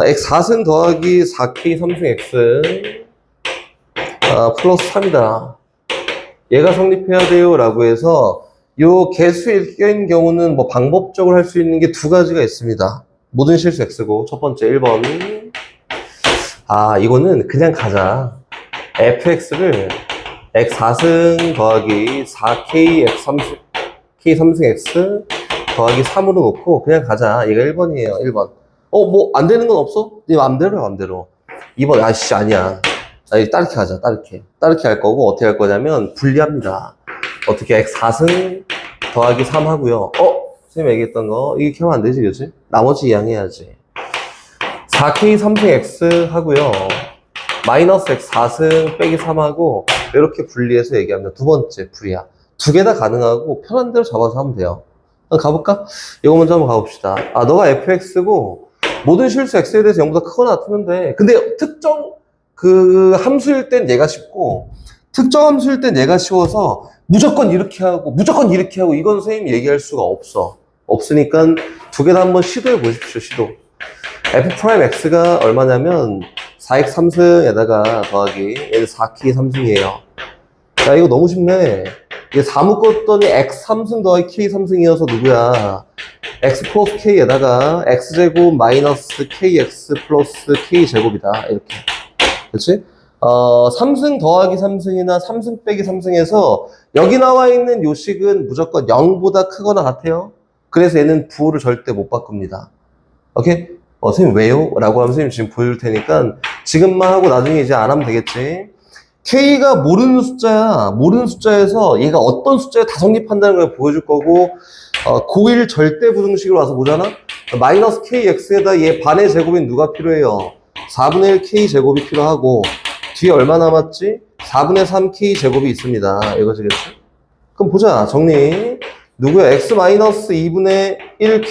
x 4승 더하기 4k 3승 x 플러스 3이다. 얘가 성립해야 돼요 라고 해서 요 개수에 껴있는 경우는 뭐 방법적으로 할 수 있는 게 두 가지가 있습니다. 모든 실수 x고 첫 번째 1번 이거는 그냥 가자. fx를 x 4승 더하기 4k x 3승 k 3승 x 더하기 3으로 놓고 그냥 가자. 얘가 1번이에요. 1번. 뭐 안 되는 건 없어? 네 맘대로야 맘대로. 2번 아니야. 따르게 가자. 따르게 할 거고 어떻게 할 거냐면 분리합니다. 어떻게 x 4승 더하기 3 하고요. 선생님 얘기했던 거 이렇게 하면 안 되지 그치? 나머지 이항해야지. 4k 3승 x 하고요. 마이너스 x 4승 빼기 3 하고 이렇게 분리해서 얘기합니다. 두 번째 분리야. 두 개 다 가능하고 편한 대로 잡아서 하면 돼요. 가볼까? 이거 먼저 한번 가봅시다. 너가 fx고 모든 실수 x에 대해서 0보다 크거나 같으면 돼. 근데 특정 그 함수일 땐 얘가 쉽고 특정 함수일 땐 얘가 쉬워서 무조건 이렇게 하고 이건 선생님이 얘기할 수가 없으니까 두 개 다 한번 시도해 보십시오. 시도. f'x가 얼마냐면 4x 3승에다가 더하기 얘는 4k 3승이에요. 야 이거 너무 쉽네. 이게 4 묶었더니 x 3승 더하기 k 3승이어서 누구야? x 플러스 k에다가 x제곱 마이너스 kx 플러스 k제곱이다. 이렇게. 그치? 3승 더하기 3승이나 3승 빼기 3승에서 여기 나와 있는 요식은 무조건 0보다 크거나 같아요. 그래서 얘는 부호를 절대 못 바꿉니다. 오케이? 선생님 왜요? 라고 하면 선생님 지금 보여줄 테니까 지금만 하고 나중에 이제 안 하면 되겠지. K가 모르는 숫자야. 모르는 숫자에서 얘가 어떤 숫자에 다 성립한다는 걸 보여줄 거고 고1 절대 부등식으로 와서 보잖아? 마이너스 KX에다 얘 반의 제곱인 누가 필요해요? 4분의 1 K제곱이 필요하고 뒤에 얼마 남았지? 4분의 3 K제곱이 있습니다. 이거지겠지? 그럼 보자. 정리. 누구야? X 마이너스 2분의 1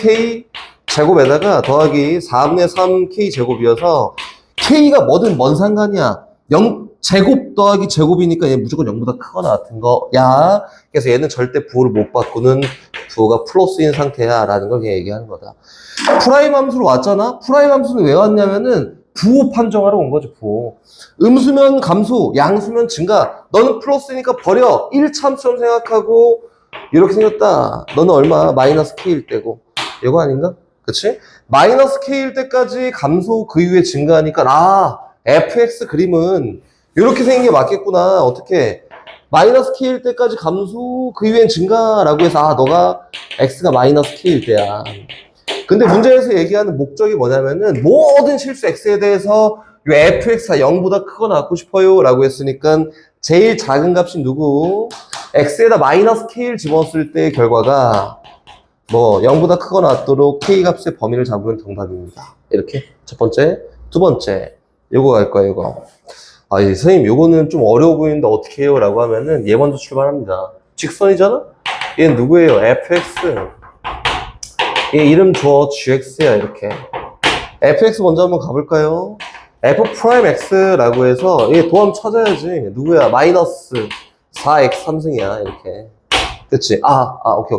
K제곱에다가 더하기 4분의 3 K제곱이어서 K가 뭐든 뭔 상관이야. 0 제곱 더하기 제곱이니까 얘 무조건 0보다 크거나 같은 거야. 그래서 얘는 절대 부호를 못 바꾸는 부호가 플러스인 상태야 라는 걸 그냥 얘기하는 거다. 프라임 함수로 왔잖아? 프라임 함수는 왜 왔냐면은 부호 판정하러 온 거지. 부호. 음수면 감소, 양수면 증가. 너는 플러스니까 버려. 1참수점 생각하고 이렇게 생겼다. 너는 얼마? 마이너스 K일 때고. 이거 아닌가? 그치? 마이너스 K일 때까지 감소 그 이후에 증가하니까 fx 그림은 이렇게 생긴 게 맞겠구나. 어떻게? 마이너스 K일 때까지 감소 그 이후엔 증가라고 해서 너가 x가 마이너스 K일 때야. 근데 문제에서 얘기하는 목적이 뭐냐면은 모든 실수 x에 대해서 이 fx가 0보다 크거나 같고 싶어요 라고 했으니까 제일 작은 값이 누구? x에다 마이너스 k를 집어넣었을 때의 결과가 뭐 0보다 크거나 같도록 k 값의 범위를 잡으면 정답입니다. 이렇게 첫 번째. 두 번째 요거 갈 거예요. 이거 선생님 요거는 좀 어려워 보이는데 어떻게 해요? 라고 하면은 얘 먼저 출발합니다. 직선이잖아? 얘는 누구예요? fx. 얘 이름 줘. gx야. 이렇게 fx 먼저 한번 가볼까요? f'x라고 해서 얘 도함 찾아야지. 누구야? 마이너스 4x 3승이야. 이렇게. 그치?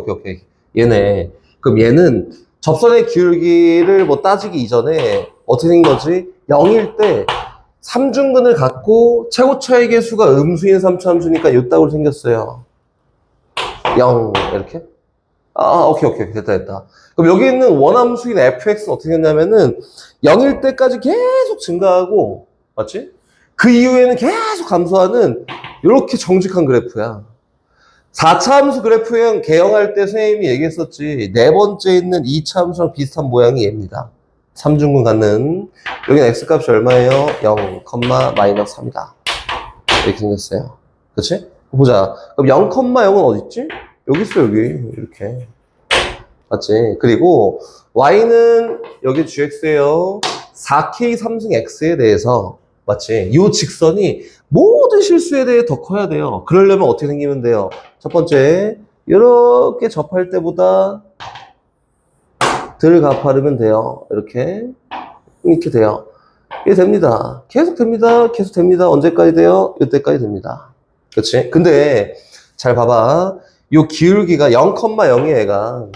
오케이. 얘네. 그럼 얘는 접선의 기울기를 뭐 따지기 이전에 어떻게 된 거지? 0일 때 3중근을 갖고 최고차의 개수가 음수인 3차함수니까 요따구로 생겼어요. 0 이렇게? 오케이. 됐다. 그럼 여기 있는 원함수인 fx는 어떻게 했냐면은 0일 때까지 계속 증가하고, 맞지? 그 이후에는 계속 감소하는 이렇게 정직한 그래프야. 4차 함수 그래프형 개형할 때 선생님이 얘기했었지. 네 번째 있는 2차 함수랑 비슷한 모양이 얘입니다. 3중근 갖는. 여기는 x값이 얼마예요? 0, 마이너스 3이다. 이렇게 생겼어요. 그치? 보자. 그럼 0,0은 어딨지? 여기 있어, 여기. 이렇게. 맞지? 그리고 y는 여기 gx예요. 4k 3승 x에 대해서 맞지? 이 직선이 모든 실수에 대해 더 커야 돼요. 그러려면 어떻게 생기면 돼요? 첫 번째, 이렇게 접할 때보다 덜 가파르면 돼요. 이렇게 돼요. 이게 됩니다. 계속 됩니다. 언제까지 돼요? 이때까지 됩니다. 그렇지? 근데 잘 봐봐. 요 기울기가 0,0이에요, 얘가.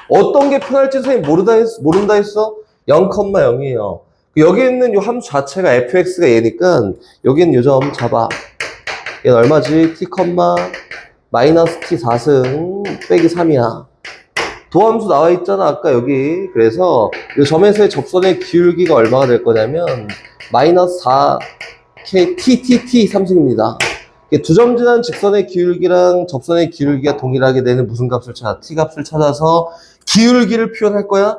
어떤 게 편할지 선생님 모른다 했어? 0,0이에요. 여기 있는 요 함수 자체가 fx가 얘니까 여기 있는 요 점 잡아. 얘는 얼마지? t, 마이너스 t 4승 빼기 3이야. 도함수 나와 있잖아, 아까 여기. 그래서 이 점에서의 접선의 기울기가 얼마가 될 거냐면 마이너스 4k t 3승입니다. 두 점 지난 직선의 기울기랑 접선의 기울기가 동일하게 되는 무슨 값을 찾아? t 값을 찾아서 기울기를 표현할 거야.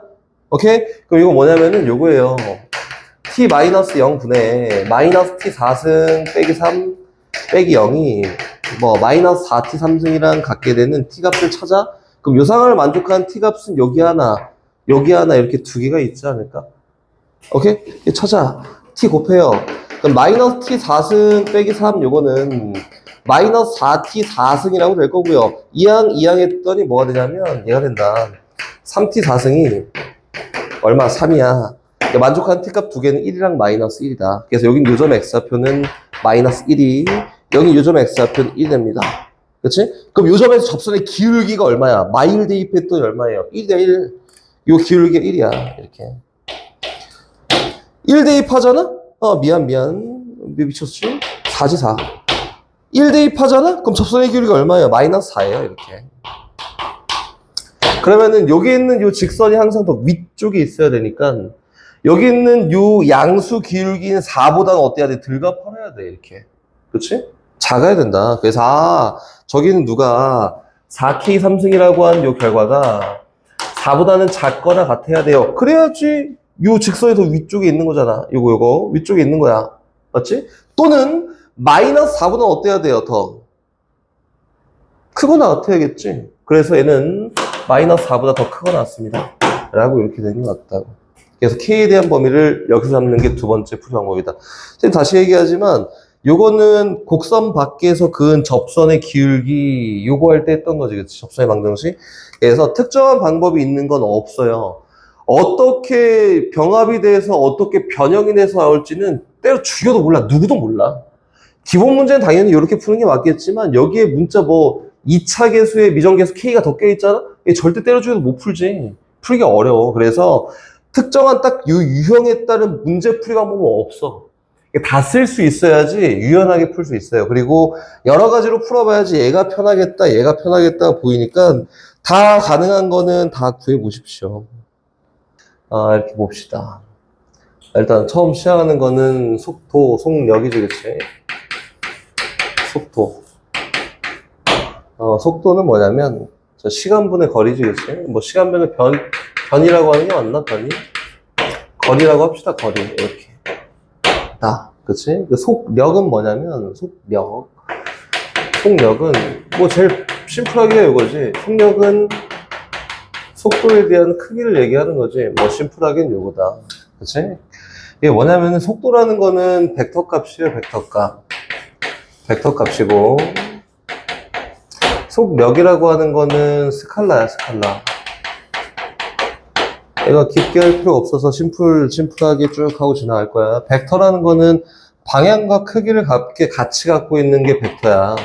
오케이? 그럼 이거 뭐냐면은 요거예요. t 마이너스 0분의 마이너스 t 4승 빼기 3 빼기 0이 뭐 마이너스 4t 3승이랑 같게 되는 t 값을 찾아. 그럼 요 상황을 만족하는 t 값은 여기 하나 이렇게 두 개가 있지 않을까? 오케이? 찾아. t 곱해요. 그럼 마이너스 t 4승 빼기 3 요거는 마이너스 4t 4승이라고 될 거고요. 이항 했더니 뭐가 되냐면 얘가 된다. 3t 4승이 얼마? 3이야. 만족하는 t값 두 개는 1이랑 마이너스 1이다. 그래서 여긴 요점 x좌표는 마이너스 1이, 여기 요점 x좌표는 1이 됩니다. 그치? 그럼 요점에서 접선의 기울기가 얼마야? 마일 대입했더니 얼마예요? 1대 1. 요 기울기가 1이야. 이렇게. 1 대입하잖아? 미안. 미쳤지? 4지 4. 1 대입하잖아? 그럼 접선의 기울기가 얼마예요? 마이너스 4예요. 이렇게. 그러면은 여기 있는 요 직선이 항상 더 위쪽에 있어야 되니까 여기 있는 요 양수 기울기는 4보다는 어때야 돼? 들갑하여야 돼. 이렇게. 그치? 작아야 된다. 그래서 저기는 누가 4K 3승이라고 한 요 결과가 4보다는 작거나 같아야 돼요. 그래야지 요 직선이 더 위쪽에 있는 거잖아. 요거 위쪽에 있는 거야. 맞지? 또는 마이너스 4보다는 어때야 돼요? 더 크거나 같아야겠지. 그래서 얘는 마이너스 4보다 더 크거나 같습니다. 라고 이렇게 되는 것 같다고. 그래서 K에 대한 범위를 여기서 잡는 게 두 번째 풀이 방법이다. 지금 다시 얘기하지만 요거는 곡선 밖에서 그은 접선의 기울기 요거 할 때 했던 거지. 그치? 접선의 방정식. 그래서 특정한 방법이 있는 건 없어요. 어떻게 병합이 돼서 어떻게 변형이 돼서 나올지는 때려 죽여도 몰라. 누구도 몰라. 기본 문제는 당연히 이렇게 푸는 게 맞겠지만 여기에 문자 2차 계수에 미정계수 K가 더 껴있잖아? 절대 때려 죽여도 못 풀지. 풀기가 어려워. 그래서 특정한 딱 이 유형에 따른 문제 풀이 방법은 없어. 다 쓸 수 있어야지 유연하게 풀 수 있어요. 그리고 여러 가지로 풀어봐야지 얘가 편하겠다 보이니까 다 가능한 거는 다 구해보십시오. 이렇게 봅시다. 일단 처음 시작하는 거는 속도, 속력이지, 그치? 속도. 속도는 뭐냐면 시간분의 거리지, 그치? 시간분의 변이라고 하는 게 맞나? 변이? 거리라고 합시다, 거리. 이렇게. 그치? 속력은 뭐냐면, 속력은, 제일 심플하게 이거지. 속력은 속도에 대한 크기를 얘기하는 거지. 심플하게는 요거다. 그치? 이게 뭐냐면은, 속도라는 거는 벡터 값이에요, 벡터 값. 벡터 값이고, 속력이라고 하는 거는 스칼라야, 스칼라. 얘가 깊게 할 필요 없어서 심플하게 쭉 하고 지나갈 거야. 벡터라는 거는 방향과 크기를 같이 갖고 있는 게 벡터야.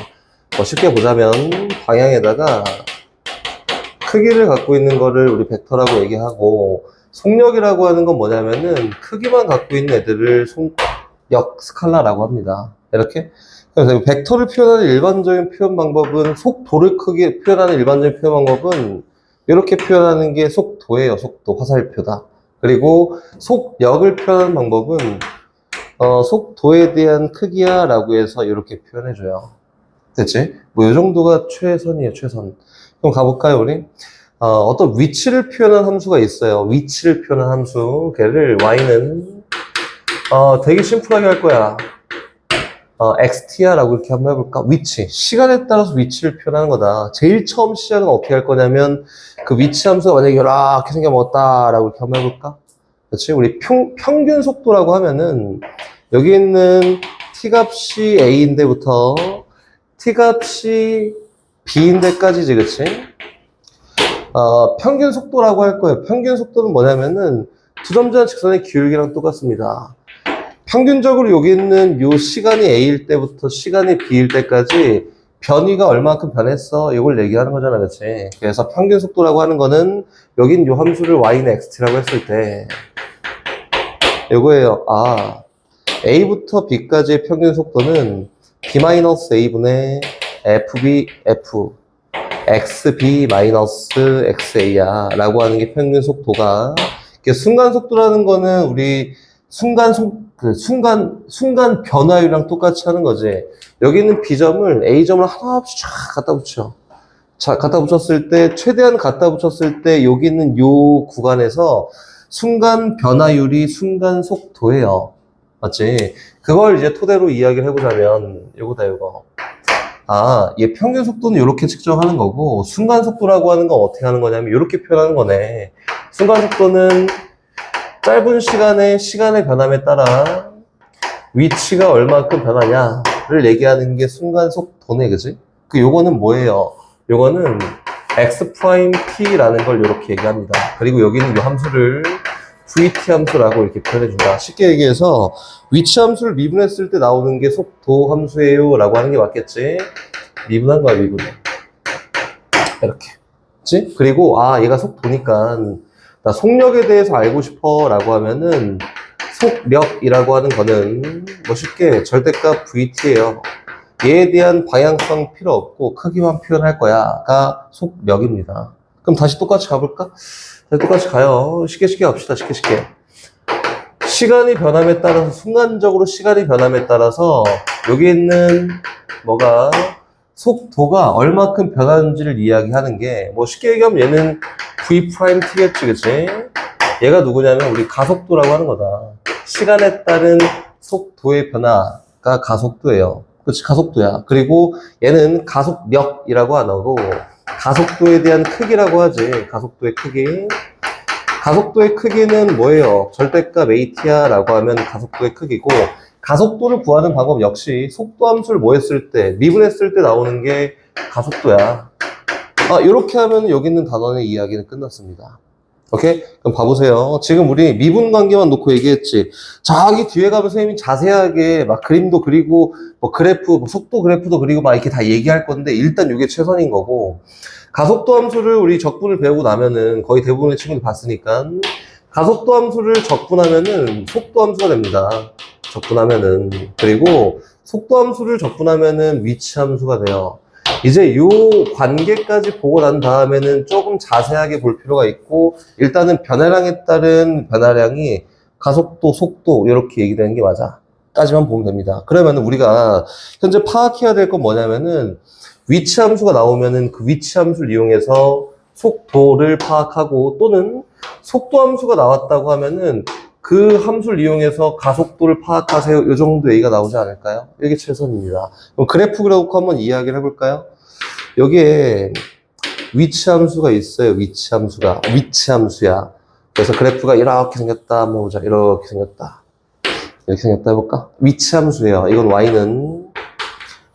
쉽게 보자면 방향에다가 크기를 갖고 있는 거를 우리 벡터라고 얘기하고, 속력이라고 하는 건 뭐냐면은 크기만 갖고 있는 애들을 속력 스칼라라고 합니다. 이렇게. 그래서 벡터를 표현하는 일반적인 표현 방법은 속도를 크게 표현하는 일반적인 표현 방법은 이렇게 표현하는 게 속도예요. 속도, 화살표다. 그리고 속력을 표현하는 방법은 속도에 대한 크기야 라고 해서 이렇게 표현해줘요. 됐지? 이 정도가 최선이에요. 최선. 그럼 가볼까요, 우리? 어떤 위치를 표현한 함수가 있어요. 위치를 표현한 함수. 걔를 y는 되게 심플하게 할 거야. xt야 라고 이렇게 한번 해볼까? 위치. 시간에 따라서 위치를 표현하는 거다. 제일 처음 시작은 어떻게 할 거냐면 그 위치 함수가 만약에 이렇게 생겨먹었다 라고 이렇게 한번 해볼까? 그렇지? 우리 평균 속도라고 하면은 여기 있는 t값이 a인데부터 t값이 b인데까지지, 그치? 평균 속도라고 할 거예요. 평균 속도는 뭐냐면은 두 점 지난 직선의 기울기랑 똑같습니다. 평균적으로 여기 있는 요 시간이 A일 때부터 시간이 B일 때까지 변위가 얼마만큼 변했어? 이걸 얘기하는 거잖아, 그치? 그래서 평균 속도라고 하는 거는, 여긴 요 함수를 y는 xt라고 했을 때, 요거예요. 아, a부터 b까지의 평균 속도는 b-a분의 fb, f, xb-xa야. 라고 하는 게 평균 속도가, 순간 속도라는 거는 우리 순간 변화율이랑 똑같이 하는 거지. 여기 있는 B점을 A점을 하나 없이 쫙 갖다 붙여. 자, 갖다 붙였을 때, 최대한 갖다 붙였을 때, 여기 있는 요 구간에서 순간 변화율이 순간 속도예요. 맞지? 그걸 이제 토대로 이야기를 해보자면, 요거다, 요거. 아, 얘 평균 속도는 이렇게 측정하는 거고, 순간 속도라고 하는 건 어떻게 하는 거냐면, 이렇게 표현하는 거네. 순간 속도는 짧은 시간의 변함에 따라 위치가 얼마큼 변하냐를 얘기하는 게 순간 속도네, 그지? 요거는 뭐예요? 요거는 x'(t)라는 걸 이렇게 얘기합니다. 그리고 여기는 이 함수를 vt 함수라고 이렇게 표현해준다. 쉽게 얘기해서 위치 함수를 미분했을 때 나오는 게 속도 함수예요 라고 하는 게 맞겠지? 미분한 거야, 미분. 이렇게. 그치? 그리고 얘가 속도니까 나 속력에 대해서 알고 싶어 라고 하면은 속력이라고 하는 거는 뭐 쉽게 절대값 VT예요. 얘에 대한 방향성 필요 없고 크기만 표현할 거야가 속력입니다. 그럼 다시 똑같이 가볼까? 다시 똑같이 가요. 쉽게 갑시다. 쉽게. 시간이 변함에 따라서 순간적으로 시간이 변함에 따라서 여기 있는 뭐가 속도가 얼마큼 변하는지를 이야기하는 게 뭐 쉽게 얘기하면 얘는 V'T겠지, 그치? 얘가 누구냐면 우리 가속도라고 하는 거다. 시간에 따른 속도의 변화가 가속도예요. 그렇지, 가속도야. 그리고 얘는 가속력이라고 안 하고 가속도에 대한 크기라고 하지. 가속도의 크기. 가속도의 크기는 뭐예요? 절대값 AT야 라고 하면 가속도의 크기고, 가속도를 구하는 방법 역시 속도 함수를 뭐 했을 때, 미분했을 때 나오는 게 가속도야. 이렇게 하면 여기 있는 단원의 이야기는 끝났습니다. 오케이? 그럼 봐보세요. 지금 우리 미분 관계만 놓고 얘기했지. 저기 뒤에 가면 선생님이 자세하게 막 그림도 그리고 뭐 그래프, 뭐 속도 그래프도 그리고 막 이렇게 다 얘기할 건데 일단 이게 최선인 거고, 가속도 함수를 우리 적분을 배우고 나면은 거의 대부분의 친구들이 봤으니까 가속도 함수를 적분하면은 속도 함수가 됩니다. 적분하면은. 그리고 속도 함수를 적분하면은 위치 함수가 돼요. 이제 요 관계까지 보고 난 다음에는 조금 자세하게 볼 필요가 있고, 일단은 변화량에 따른 변화량이 가속도, 속도 이렇게 얘기되는 게 맞아. 까지만 보면 됩니다. 그러면 우리가 현재 파악해야 될 건 뭐냐면은 위치 함수가 나오면은 그 위치 함수를 이용해서 속도를 파악하고, 또는 속도 함수가 나왔다고 하면은 그 함수를 이용해서 가속도를 파악하세요. 이 정도 얘기가 나오지 않을까요? 이게 최선입니다. 그럼 그래프 그래프 한번 이야기를 해볼까요? 여기에 위치 함수가 있어요. 위치 함수가. 위치 함수야. 그래서 그래프가 이렇게 생겼다. 한번 보자. 이렇게 생겼다. 이렇게 생겼다 해볼까? 위치 함수예요. 이건 y는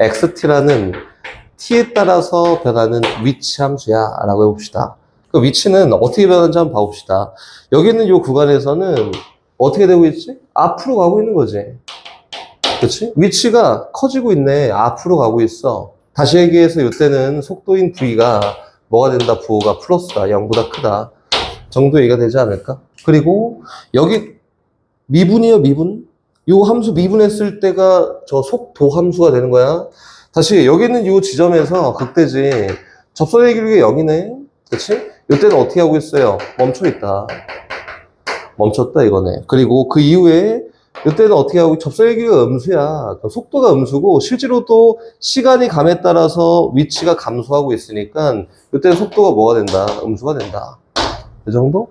xt라는 t에 따라서 변하는 위치 함수야 라고 해봅시다. 그 위치는 어떻게 변하는지 한번 봐봅시다. 여기 있는 이 구간에서는 어떻게 되고 있지? 앞으로 가고 있는 거지. 그렇지? 위치가 커지고 있네. 앞으로 가고 있어. 다시 얘기해서 이때는 속도인 v가 뭐가 된다? 부호가 플러스다. 0보다 크다. 정도 얘기가 되지 않을까? 그리고 여기 미분이요, 미분. 요 함수 미분했을 때가 저 속도 함수가 되는 거야. 다시 여기 있는 이 지점에서 극대지. 접선의 길이가 0이네. 그치? 이때는 어떻게 하고 있어요? 멈춰 있다. 멈췄다 이거네. 그리고 그 이후에 이때는 어떻게 하고, 접선의 길이가 음수야. 속도가 음수고 실제로도 시간이 감에 따라서 위치가 감소하고 있으니까 이때는 속도가 뭐가 된다? 음수가 된다. 이 정도?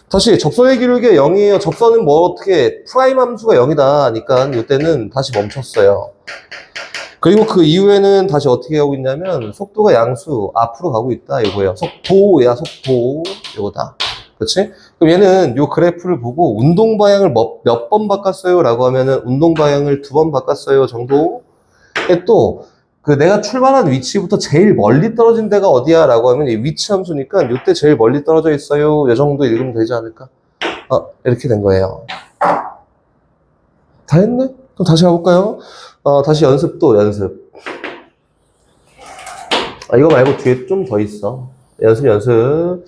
다시 접선의 길이가 0이에요. 접선은 뭐 어떻게 프라임 함수가 0이다 하니까 이때는 다시 멈췄어요. 그리고 그 이후에는 다시 어떻게 하고 있냐면 속도가 양수 앞으로 가고 있다 이거예요. 속도야, 속도. 이거다. 그렇지? 그럼 얘는 요 그래프를 보고 운동 방향을 몇 번 바꿨어요? 라고 하면은 운동 방향을 2번 바꿨어요 정도. 또 그 내가 출발한 위치부터 제일 멀리 떨어진 데가 어디야? 라고 하면 이 위치 함수니까 이때 제일 멀리 떨어져 있어요. 이 정도 읽으면 되지 않을까? 이렇게 된 거예요. 다 했네? 그럼 다시 가볼까요? 다시 연습. 이거 말고 뒤에 좀 더 있어. 연습.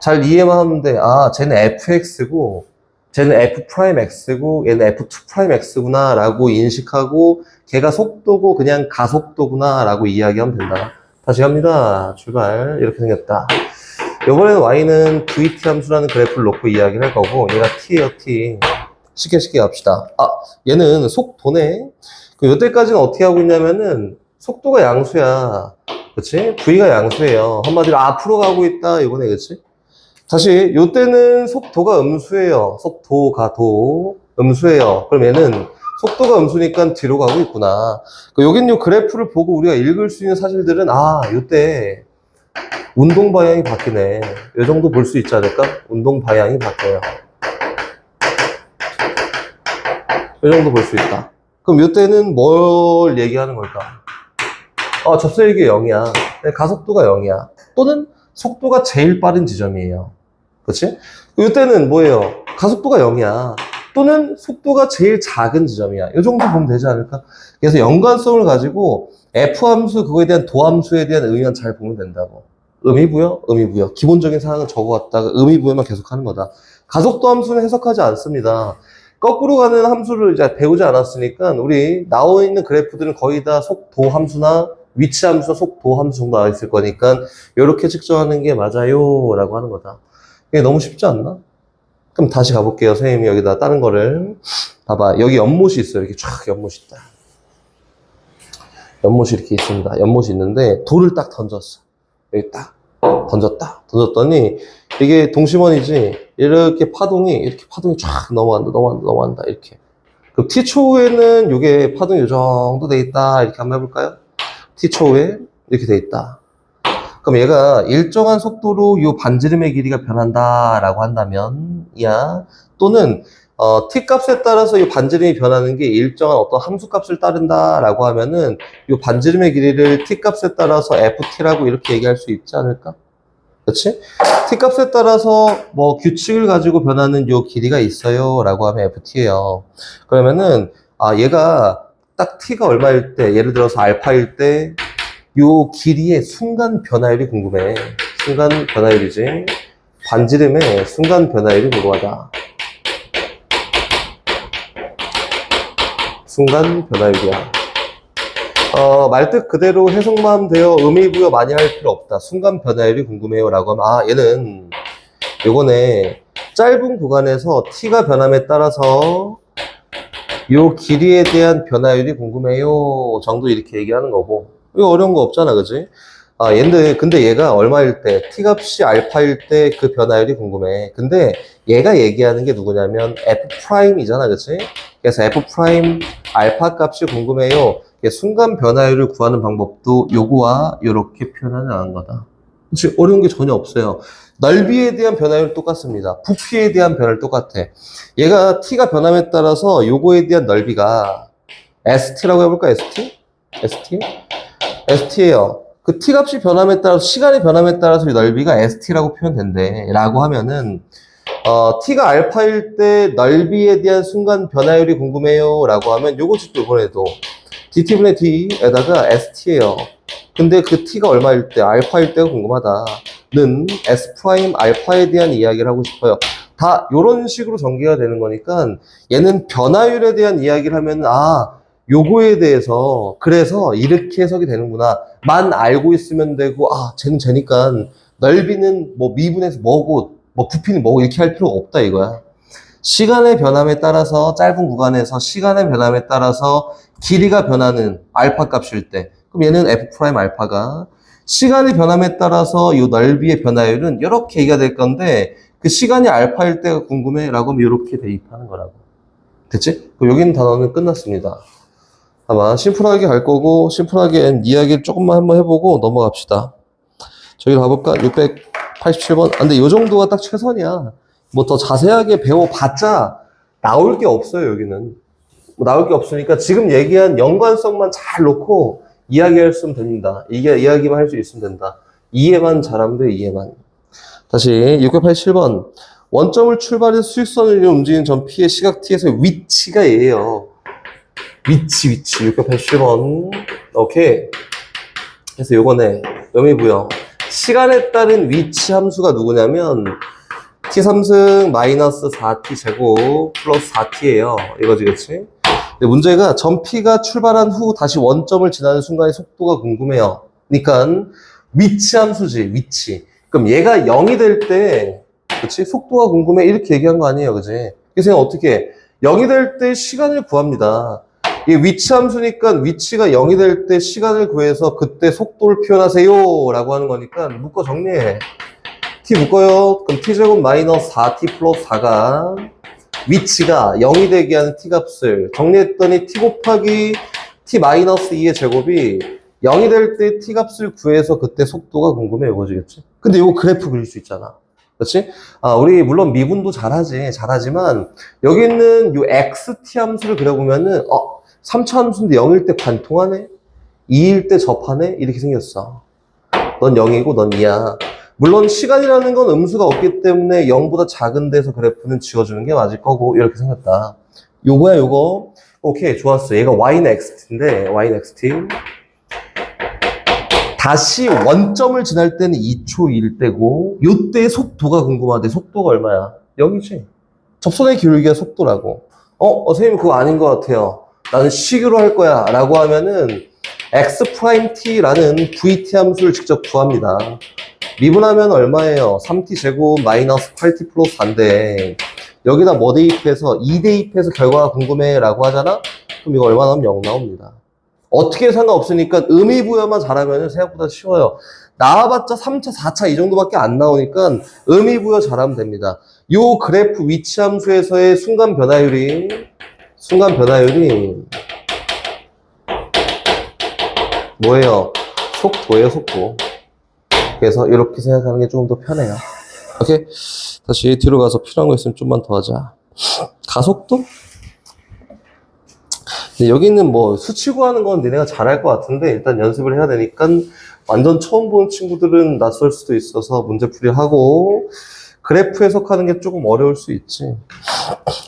잘 이해만 하면 돼. 아, 쟤는 fx고, 쟤는 f 프라임 x고, 얘는 f2 프라임 x구나, 라고 인식하고, 걔가 속도고, 그냥 가속도구나, 라고 이야기하면 된다. 다시 갑니다. 출발. 이렇게 생겼다. 이번에는 y는 vt 함수라는 그래프를 놓고 이야기를 할 거고, 얘가 t예요, t. 쉽게 갑시다. 아, 얘는 속도네. 요때까지는 어떻게 하고 있냐면은, 속도가 양수야. 그치? V가 양수예요. 한마디로 앞으로 가고 있다. 이거네, 그치? 다시, 요때는 속도가 음수예요. 속도가 음수예요. 그럼 얘는 속도가 음수니까 뒤로 가고 있구나. 여긴 요 그래프를 보고 우리가 읽을 수 있는 사실들은, 아, 요때 운동 방향이 바뀌네. 요 정도 볼 수 있지 않을까? 운동 방향이 바뀌어요. 요 정도 볼 수 있다. 그럼 요때는 뭘 얘기하는 걸까? 접사일기 0이야. 가속도가 0이야. 또는 속도가 제일 빠른 지점이에요. 그렇지? 이때는 뭐예요? 가속도가 0이야. 또는 속도가 제일 작은 지점이야. 이 정도 보면 되지 않을까? 그래서 연관성을 가지고 F함수 그거에 대한 도함수에 대한 의미만 잘 보면 된다고. 의미부여? 의미부여. 기본적인 사항은 적어왔다가 의미부여만 계속 하는 거다. 가속도 함수는 해석하지 않습니다. 거꾸로 가는 함수를 이제 배우지 않았으니까 우리 나와 있는 그래프들은 거의 다 속도 함수나 위치 함수나 속도 함수 정도 나와 있을 거니까 이렇게 측정하는 게 맞아요 라고 하는 거다. 이게 너무 쉽지 않나? 그럼 다시 가볼게요. 선생님이 여기다 다른 거를 봐봐. 여기 연못이 있어요. 이렇게 쫙 연못이 있다. 연못이 이렇게 있습니다. 연못이 있는데 돌을 딱 던졌어. 여기 딱 던졌더니 이게 동심원이지. 이렇게 파동이 쫙 넘어간다 이렇게. 그럼 t초에는 이게 파동이 이 정도 돼 있다 이렇게 한번 해볼까요? t초에 이렇게 돼 있다. 그럼 얘가 일정한 속도로 이 반지름의 길이가 변한다라고 한다면, 또는 t 값에 따라서 이 반지름이 변하는 게 일정한 어떤 함수 값을 따른다라고 하면은 이 반지름의 길이를 t 값에 따라서 ft라고 이렇게 얘기할 수 있지 않을까? 그렇지? t 값에 따라서 뭐 규칙을 가지고 변하는 이 길이가 있어요라고 하면 ft예요. 그러면은 얘가 딱 t가 얼마일 때, 예를 들어서 알파일 때 요 길이의 순간 변화율이 궁금해. 순간 변화율이지. 반지름의 순간 변화율이 궁금하다. 순간 변화율이야. 말뜻 그대로 해석만 하면 돼요. 의미부여 많이 할 필요 없다. 순간 변화율이 궁금해요. 라고 하면, 얘는 요거네. 짧은 구간에서 t가 변함에 따라서 요 길이에 대한 변화율이 궁금해요. 정도 이렇게 얘기하는 거고. 이거 어려운 거 없잖아, 그지? 근데 얘가 얼마일 때, t값이 알파일 때 그 변화율이 궁금해. 근데 얘가 얘기하는 게 누구냐면 f'이잖아, 그치? 그래서 f'알 값이 궁금해요. 순간 변화율을 구하는 방법도 요거와 요렇게 표현하는 거다. 그치? 어려운 게 전혀 없어요. 넓이에 대한 변화율 똑같습니다. 부피에 대한 변화율 똑같아. 얘가 t가 변함에 따라서 요거에 대한 넓이가 st라고 해볼까? st예요. 그 t값이 변함에 따라서, 시간의 변함에 따라서 이 넓이가 st라고 표현된대. 라고 하면은, t가 알파일 때 넓이에 대한 순간 변화율이 궁금해요. 라고 하면 요것도 이번에도 dt분의 d에다가 st예요. 근데 그 t가 얼마일 때, 알파일 때가 궁금하다는 s 프라임 알파에 대한 이야기를 하고 싶어요. 다 요런 식으로 전개가 되는 거니까 얘는 변화율에 대한 이야기를 하면 요거에 대해서 그래서 이렇게 해석이 되는구나 만 알고 있으면 되고 쟤는 쟤니까 넓이는 뭐 미분에서 뭐고 뭐 부피는 뭐고 이렇게 할 필요가 없다 이거야. 시간의 변함에 따라서 짧은 구간에서 시간의 변함에 따라서 길이가 변하는 알파 값일 때 그럼 얘는 f' 알파가 시간의 변함에 따라서 이 넓이의 변화율은 이렇게 얘기가 될 건데 그 시간이 알파일 때가 궁금해 라고 하면 이렇게 대입하는 거라고. 됐지? 그럼 여기는 단어는 끝났습니다. 아마 심플하게 갈 거고 심플하게 이야기를 조금만 한번 해보고 넘어갑시다. 저기 가볼까? 687번. 근데 이 정도가 딱 최선이야. 뭐 더 자세하게 배워봤자 나올 게 없어요. 여기는 뭐 나올 게 없으니까 지금 얘기한 연관성만 잘 놓고 이야기할 수 있으면 됩니다. 이게 이야기만 할 수 있으면 된다. 이해만 잘하면 돼. 이해만. 다시 687번. 원점을 출발해서 수직선을 움직이는 점 P의 시각 T에서 위치가 얘예요. 위치 687번. 오케이. 그래서 요거네. 의미부여. 시간에 따른 위치 함수가 누구냐면 t3승 마이너스 4t 제곱 플러스 4t예요. 이거지, 그치? 근데 문제가 전피가 출발한 후 다시 원점을 지나는 순간의 속도가 궁금해요. 그러니까 위치 함수지, 위치. 그럼 얘가 0이 될 때, 그치? 속도가 궁금해. 이렇게 얘기한 거 아니에요, 그치? 그래서 어떻게 해? 0이 될 때 시간을 구합니다. 이 위치 함수니까 위치가 0이 될 때 시간을 구해서 그때 속도를 표현하세요 라고 하는 거니까 묶어 정리해. t 묶어요. 그럼 t제곱 마이너스 4t 플러스 4가 위치가 0이 되게 하는 t값을 정리했더니 t 곱하기 t 마이너스 2의 제곱이 0이 될 때 t값을 구해서 그때 속도가 궁금해. 이거지겠지? 근데 이거 그래프 그릴 수 있잖아. 그렇지? 우리 물론 미분도 잘하지만 여기 있는 이 xt 함수를 그려보면은 3차 함수인데 0일 때 관통하네? 2일 때 접하네? 이렇게 생겼어. 넌 0이고 넌 2야. 물론 시간이라는 건 음수가 없기 때문에 0보다 작은 데서 그래프는 지워주는 게 맞을 거고 이렇게 생겼다. 요거야 요거. 오케이 좋았어. 얘가 y는 xt인데 y는 xt. 다시 원점을 지날 때는 2초일 때고 요때 속도가 궁금한데 속도가 얼마야? 0이지. 접선의 기울기가 속도라고. 선생님 그거 아닌 것 같아요. 나는 식으로 할 거야 라고 하면은 x't라는 vt 함수를 직접 구합니다. 미분하면 얼마예요? 3t 제곱 마이너스 8t 플러스 4인데 여기다 뭐 대입해서 2 대입해서 결과가 궁금해 라고 하잖아? 그럼 이거 얼마 나오면 0 나옵니다. 어떻게 상관없으니까 의미부여만 잘하면 생각보다 쉬워요. 나와봤자 3차, 4차 이 정도밖에 안 나오니까 의미부여 잘하면 됩니다. 요 그래프 위치 함수에서의 순간 변화율이 뭐예요? 속도예요, 속도. 그래서 이렇게 생각하는 게 조금 더 편해요. 오케이? 다시 뒤로 가서 필요한 거 있으면 좀만 더 하자. 가속도? 여기는 뭐 수치 구하는 건 니네가 잘할 것 같은데 일단 연습을 해야 되니까 완전 처음 보는 친구들은 낯설 수도 있어서 문제풀이 하고 그래프 해석하는 게 조금 어려울 수 있지.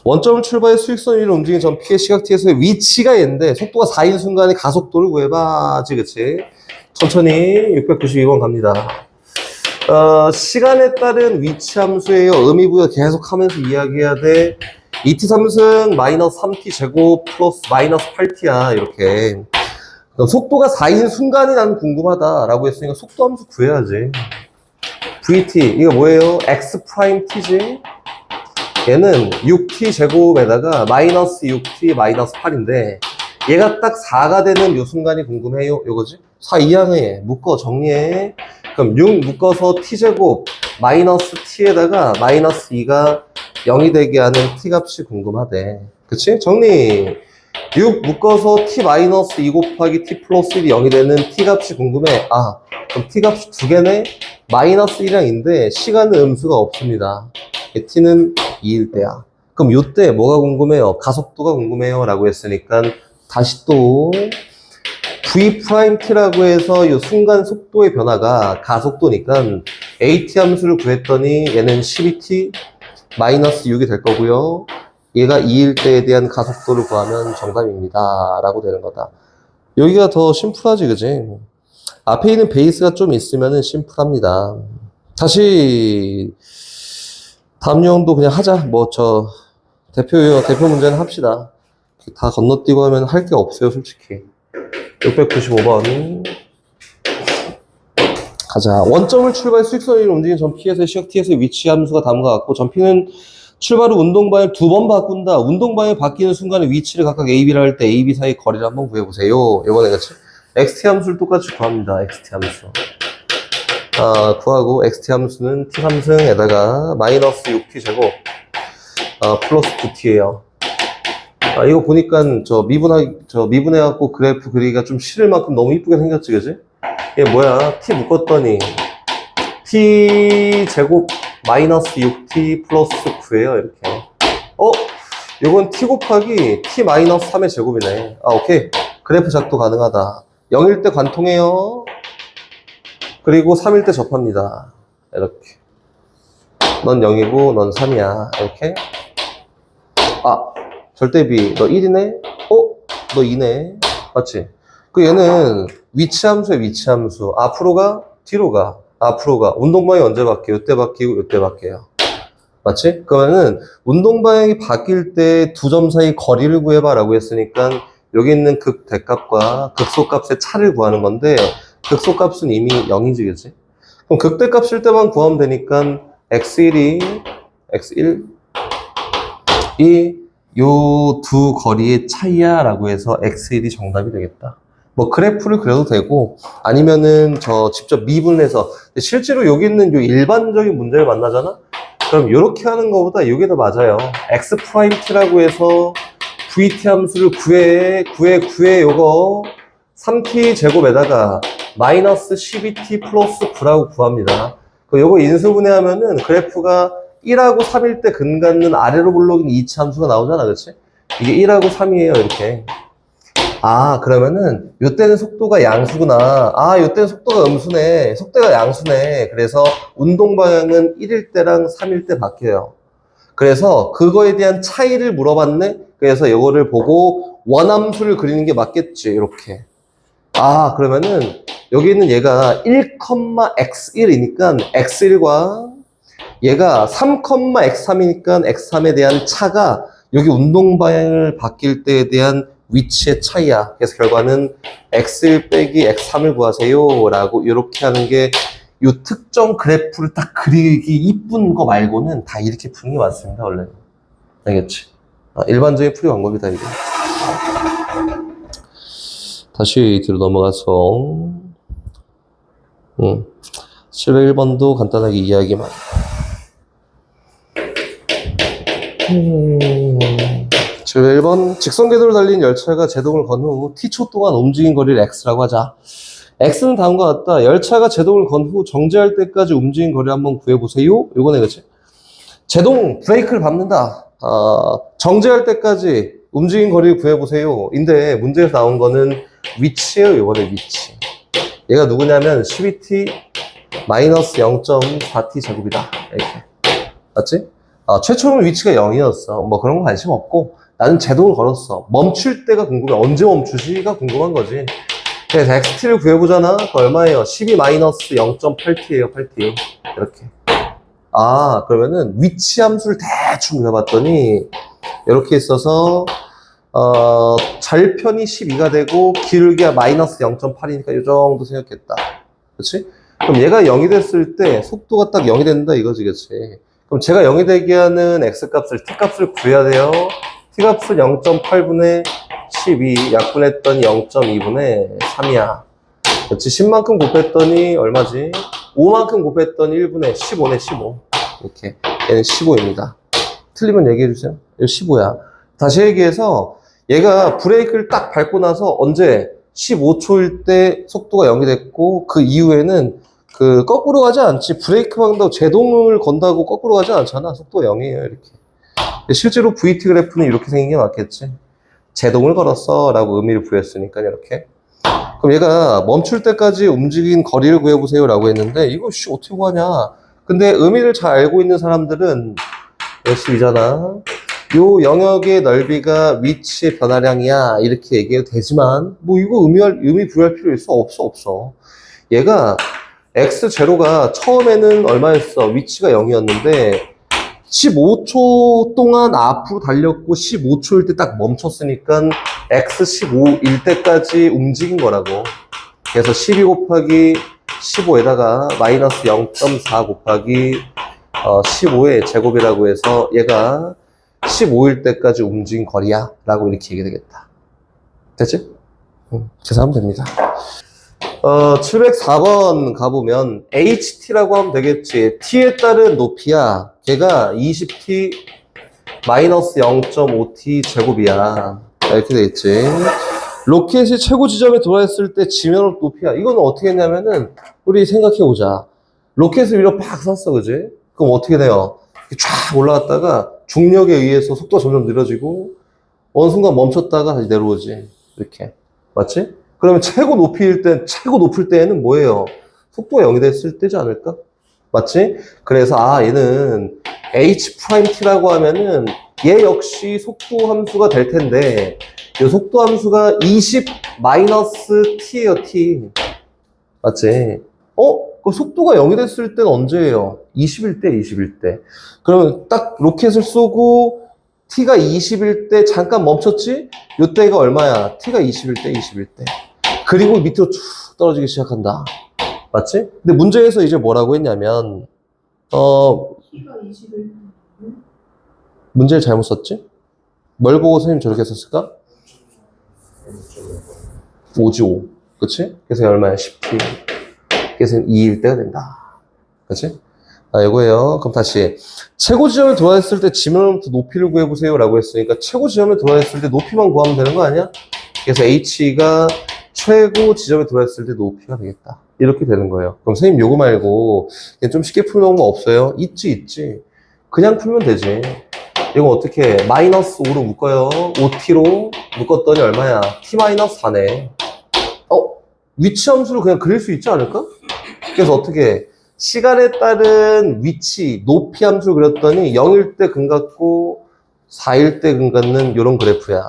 원점을 출발해 수직선 위로 움직이는 전 P의 시각 T에서의 위치가 얘인데 속도가 4인 순간에 가속도를 구해봐지, 그치? 천천히 692번 갑니다. 시간에 따른 위치 함수예요. 의미부여 계속 하면서 이야기해야 돼. 2t3승 마이너스 3t 제곱 플러스 마이너스 8t야 이렇게. 그럼 속도가 4인 순간이 나는 궁금하다라고 했으니까 속도 함수 구해야지. vt 이거 뭐예요? x't지. 얘는 6t 제곱에다가 마이너스 6t 마이너스 8인데 얘가 딱 4가 되는 요 순간이 궁금해요. 요거지? 4 이항해. 묶어 정리해. 그럼 6 묶어서 t제곱 마이너스 t에다가 마이너스 2가 0이 되게 하는 t값이 궁금하대. 그치? 정리. 6 묶어서 t 마이너스 2 곱하기 t 플러스 1이 0이 되는 t값이 궁금해. 그럼 t값이 두 개네? 마이너스 1이랑인데 시간은 음수가 없습니다. t는 2일 때야. 그럼 요때 뭐가 궁금해요? 가속도가 궁금해요 라고 했으니까 다시 또 v't라고 해서 이 순간 속도의 변화가 가속도니까 at 함수를 구했더니 얘는 12t 마이너스 6이 될 거고요. 얘가 2일 때에 대한 가속도를 구하면 정답입니다 라고 되는 거다. 여기가 더 심플하지, 그지? 앞에 있는 베이스가 좀 있으면 심플합니다. 다시 다음 유형도 그냥 하자. 대표 문제는 합시다. 다 건너뛰고 하면 할 게 없어요, 솔직히. 695번. 가자. 원점을 출발 수직선 위로 움직이는 전 P에서의 시각 T에서의 위치 함수가 다음과 같고, 전 P는 출발 후 운동방을 2번 바꾼다. 운동방이 바뀌는 순간에 위치를 각각 A, B라 할 때 A, B 사이 거리를 한번 구해보세요. 이번에 같이 XT 함수를 똑같이 구합니다. XT 함수. 구하고 XT 함수는 T3승에다가 마이너스 6T 제곱 플러스 9T예요. 이거 보니까 미분해갖고 그래프 그리기가 좀 싫을 만큼 너무 이쁘게 생겼지, 그지? 얘 뭐야? T 묶었더니 T 제곱 마이너스 6T 플러스 9예요, 이렇게. 요건 T 곱하기 T 마이너스 3의 제곱이네. 오케이. 그래프 작도 가능하다. 0일 때 관통해요. 그리고 3일 때 접합니다. 이렇게. 넌 0이고 넌 3이야. 이렇게. 절대비. 너 1이네? 너 2네? 맞지? 얘는 위치함수야, 위치함수. 앞으로가 뒤로 가. 앞으로 가. 운동 방향이 언제 바뀌어? 이때 바뀌고 이때 바뀌어요. 맞지? 그러면은 운동 방향이 바뀔 때 두 점 사이 거리를 구해봐 라고 했으니까 여기 있는 극대값과 극소값의 차를 구하는 건데 극소값은 이미 0이지, 그치? 그럼 극대값 쓸 때만 구하면 되니까 x1이 이 요 두 거리의 차이야 라고 해서 x1이 정답이 되겠다. 뭐 그래프를 그려도 되고 아니면은 저 직접 미분해서 실제로 여기 있는 요 일반적인 문제를 만나잖아? 그럼 이렇게 하는 것보다 이게 더 맞아요. x 프라임 t라고 해서 vt 함수를 구해 요거 3t 제곱에다가 마이너스 12t 플러스 9라고 구합니다. 요거 인수분해하면은 그래프가 1하고 3일 때 근 갖는 아래로 불러긴 이치 함수가 나오잖아, 그치? 이게 1하고 3이에요, 이렇게. 아, 그러면은 요때는 속도가 양수구나. 아, 요때는 속도가 음수네. 속도가 양수네. 그래서 운동 방향은 1일 때랑 3일 때 바뀌어요. 그래서 그거에 대한 차이를 물어봤네. 그래서 요거를 보고 원함수를 그리는 게 맞겠지, 이렇게. 아, 그러면은 여기 있는 얘가 1,x1이니까 x1과 얘가 3,x3이니까 x3에 대한 차가 여기 운동 방향을 바뀔 때에 대한 위치의 차이야. 그래서 결과는 x1 빼기 x3을 구하세요 라고 이렇게 하는 게 이 특정 그래프를 딱 그리기 이쁜 거 말고는 다 이렇게 푸는 게 맞습니다, 원래는. 알겠지? 일반적인 풀이 방법이다, 이게. 다시 뒤로 넘어가서 701번도 간단하게 이야기만. 701번 직선 궤도를 달린 열차가 제동을 건 후 t초 동안 움직인 거리를 x라고 하자. x는 다음과 같다. 열차가 제동을 건 후 정지할 때까지 움직인 거리를 한번 구해보세요. 요거네, 그치? 제동, 브레이크를 밟는다. 정지할 때까지 움직인 거리를 구해보세요. 인데 문제에서 나온 거는 위치예요. 요거네, 위치. 얘가 누구냐면 12t 마이너스 0.4t 제곱이다. 이렇게. 맞지? 최초는 위치가 0이었어. 뭐 그런 거 관심 없고 나는 제동을 걸었어. 멈출 때가 궁금해. 언제 멈추지가 궁금한 거지. 그래서 xt를 구해보잖아. 그 얼마예요? 12 마이너스 0.8t예요. 8t. 이렇게. 그러면은 위치 함수를 대충 그려봤더니 이렇게 있어서 절편이 12가 되고 기울기가 마이너스 0.8이니까 이 정도 생겼겠다. 그렇지? 그럼 얘가 0이 됐을 때 속도가 딱 0이 된다 이거지, 그렇지? 그럼 제가 0이 되게 하는 x값을 t값을 구해야 돼요. t값은 0.8분의 12 약분했더니 0.2분의 3이야. 그렇지? 10만큼 곱했더니 얼마지? 5만큼 곱했더니 1분의 15네, 15. 이렇게. 얘는 15입니다. 틀리면 얘기해주세요. 이거 15야. 다시 얘기해서 얘가 브레이크를 딱 밟고 나서 언제 15초일 때 속도가 0이 됐고 그 이후에는 그 거꾸로 가지 않지. 브레이크 방다고 제동을 건다고 거꾸로 가지 않잖아. 속도가 0이에요. 이렇게. 실제로 VT 그래프는 이렇게 생긴 게 맞겠지. 제동을 걸었어 라고 의미를 부여했으니까 이렇게. 그럼 얘가 멈출 때까지 움직인 거리를 구해보세요 라고 했는데 이거 어떻게 구하냐. 근데 의미를 잘 알고 있는 사람들은 열심히잖아. 요 영역의 넓이가 위치의 변화량이야 이렇게 얘기해도 되지만 뭐 이거 의미 부여할 필요 있어? 없어. 얘가 x0가 처음에는 얼마였어? 위치가 0이었는데 15초 동안 앞으로 달렸고 15초일 때 딱 멈췄으니까 x15일 때까지 움직인 거라고. 그래서 12 곱하기 15에다가 마이너스 0.4 곱하기 15의 제곱이라고 해서 얘가 15일 때까지 움직인 거리야 라고 이렇게 얘기 되겠다. 됐지? 계산하면 됩니다. 704번 가보면 HT라고 하면 되겠지. T에 따른 높이야. 걔가 20T 마이너스 0.5T 제곱이야. 이렇게 되겠지. 로켓이 최고 지점에 도달했을 때 지면업 높이야. 이거는 어떻게 했냐면은 우리 생각해보자. 로켓을 위로 팍 쐈어, 그지? 그럼 어떻게 돼요? 쫙 올라갔다가 중력에 의해서 속도가 점점 느려지고 어느 순간 멈췄다가 다시 내려오지. 이렇게. 맞지? 그러면 최고 높을 때에는 뭐예요? 속도가 0이 됐을 때지 않을까? 맞지? 그래서 얘는 H'T라고 하면은 얘 역시 속도 함수가 될 텐데 이 속도 함수가 20 마이너스 T예요, T. 맞지? 그 속도가 0이 됐을 때는 언제예요? 21대, 21대. 그러면 딱 로켓을 쏘고 t가 20일 때 잠깐 멈췄지? 요때가 얼마야? t가 21대, 21대. 그리고 밑으로 쭉 떨어지기 시작한다. 맞지? 근데 문제에서 이제 뭐라고 했냐면, t가 21. 문제를 잘못 썼지? 뭘 보고 선생님 저렇게 썼을까? 5지 5. 그치? 그래서 얼마야? 10t. 그래서 2일 때가 된다. 그치? 이거예요. 그럼 다시. 최고 지점에 도달했을 때 지면으로부터 높이를 구해보세요. 라고 했으니까 최고 지점에 도달했을 때 높이만 구하면 되는 거 아니야? 그래서 h가 최고 지점에 도달했을 때 높이가 되겠다. 이렇게 되는 거예요. 그럼 선생님 요거 말고 그냥 좀 쉽게 풀는 거 없어요? 있지. 그냥 풀면 되지. 이거 어떻게 해? 마이너스 5로 묶어요. 5t로 묶었더니 얼마야? t-4네. 위치 함수를 그냥 그릴 수 있지 않을까? 그래서 어떻게 해? 시간에 따른 위치, 높이 함수를 그렸더니 0일 때 근 같고 4일 때 근 같는 이런 그래프야.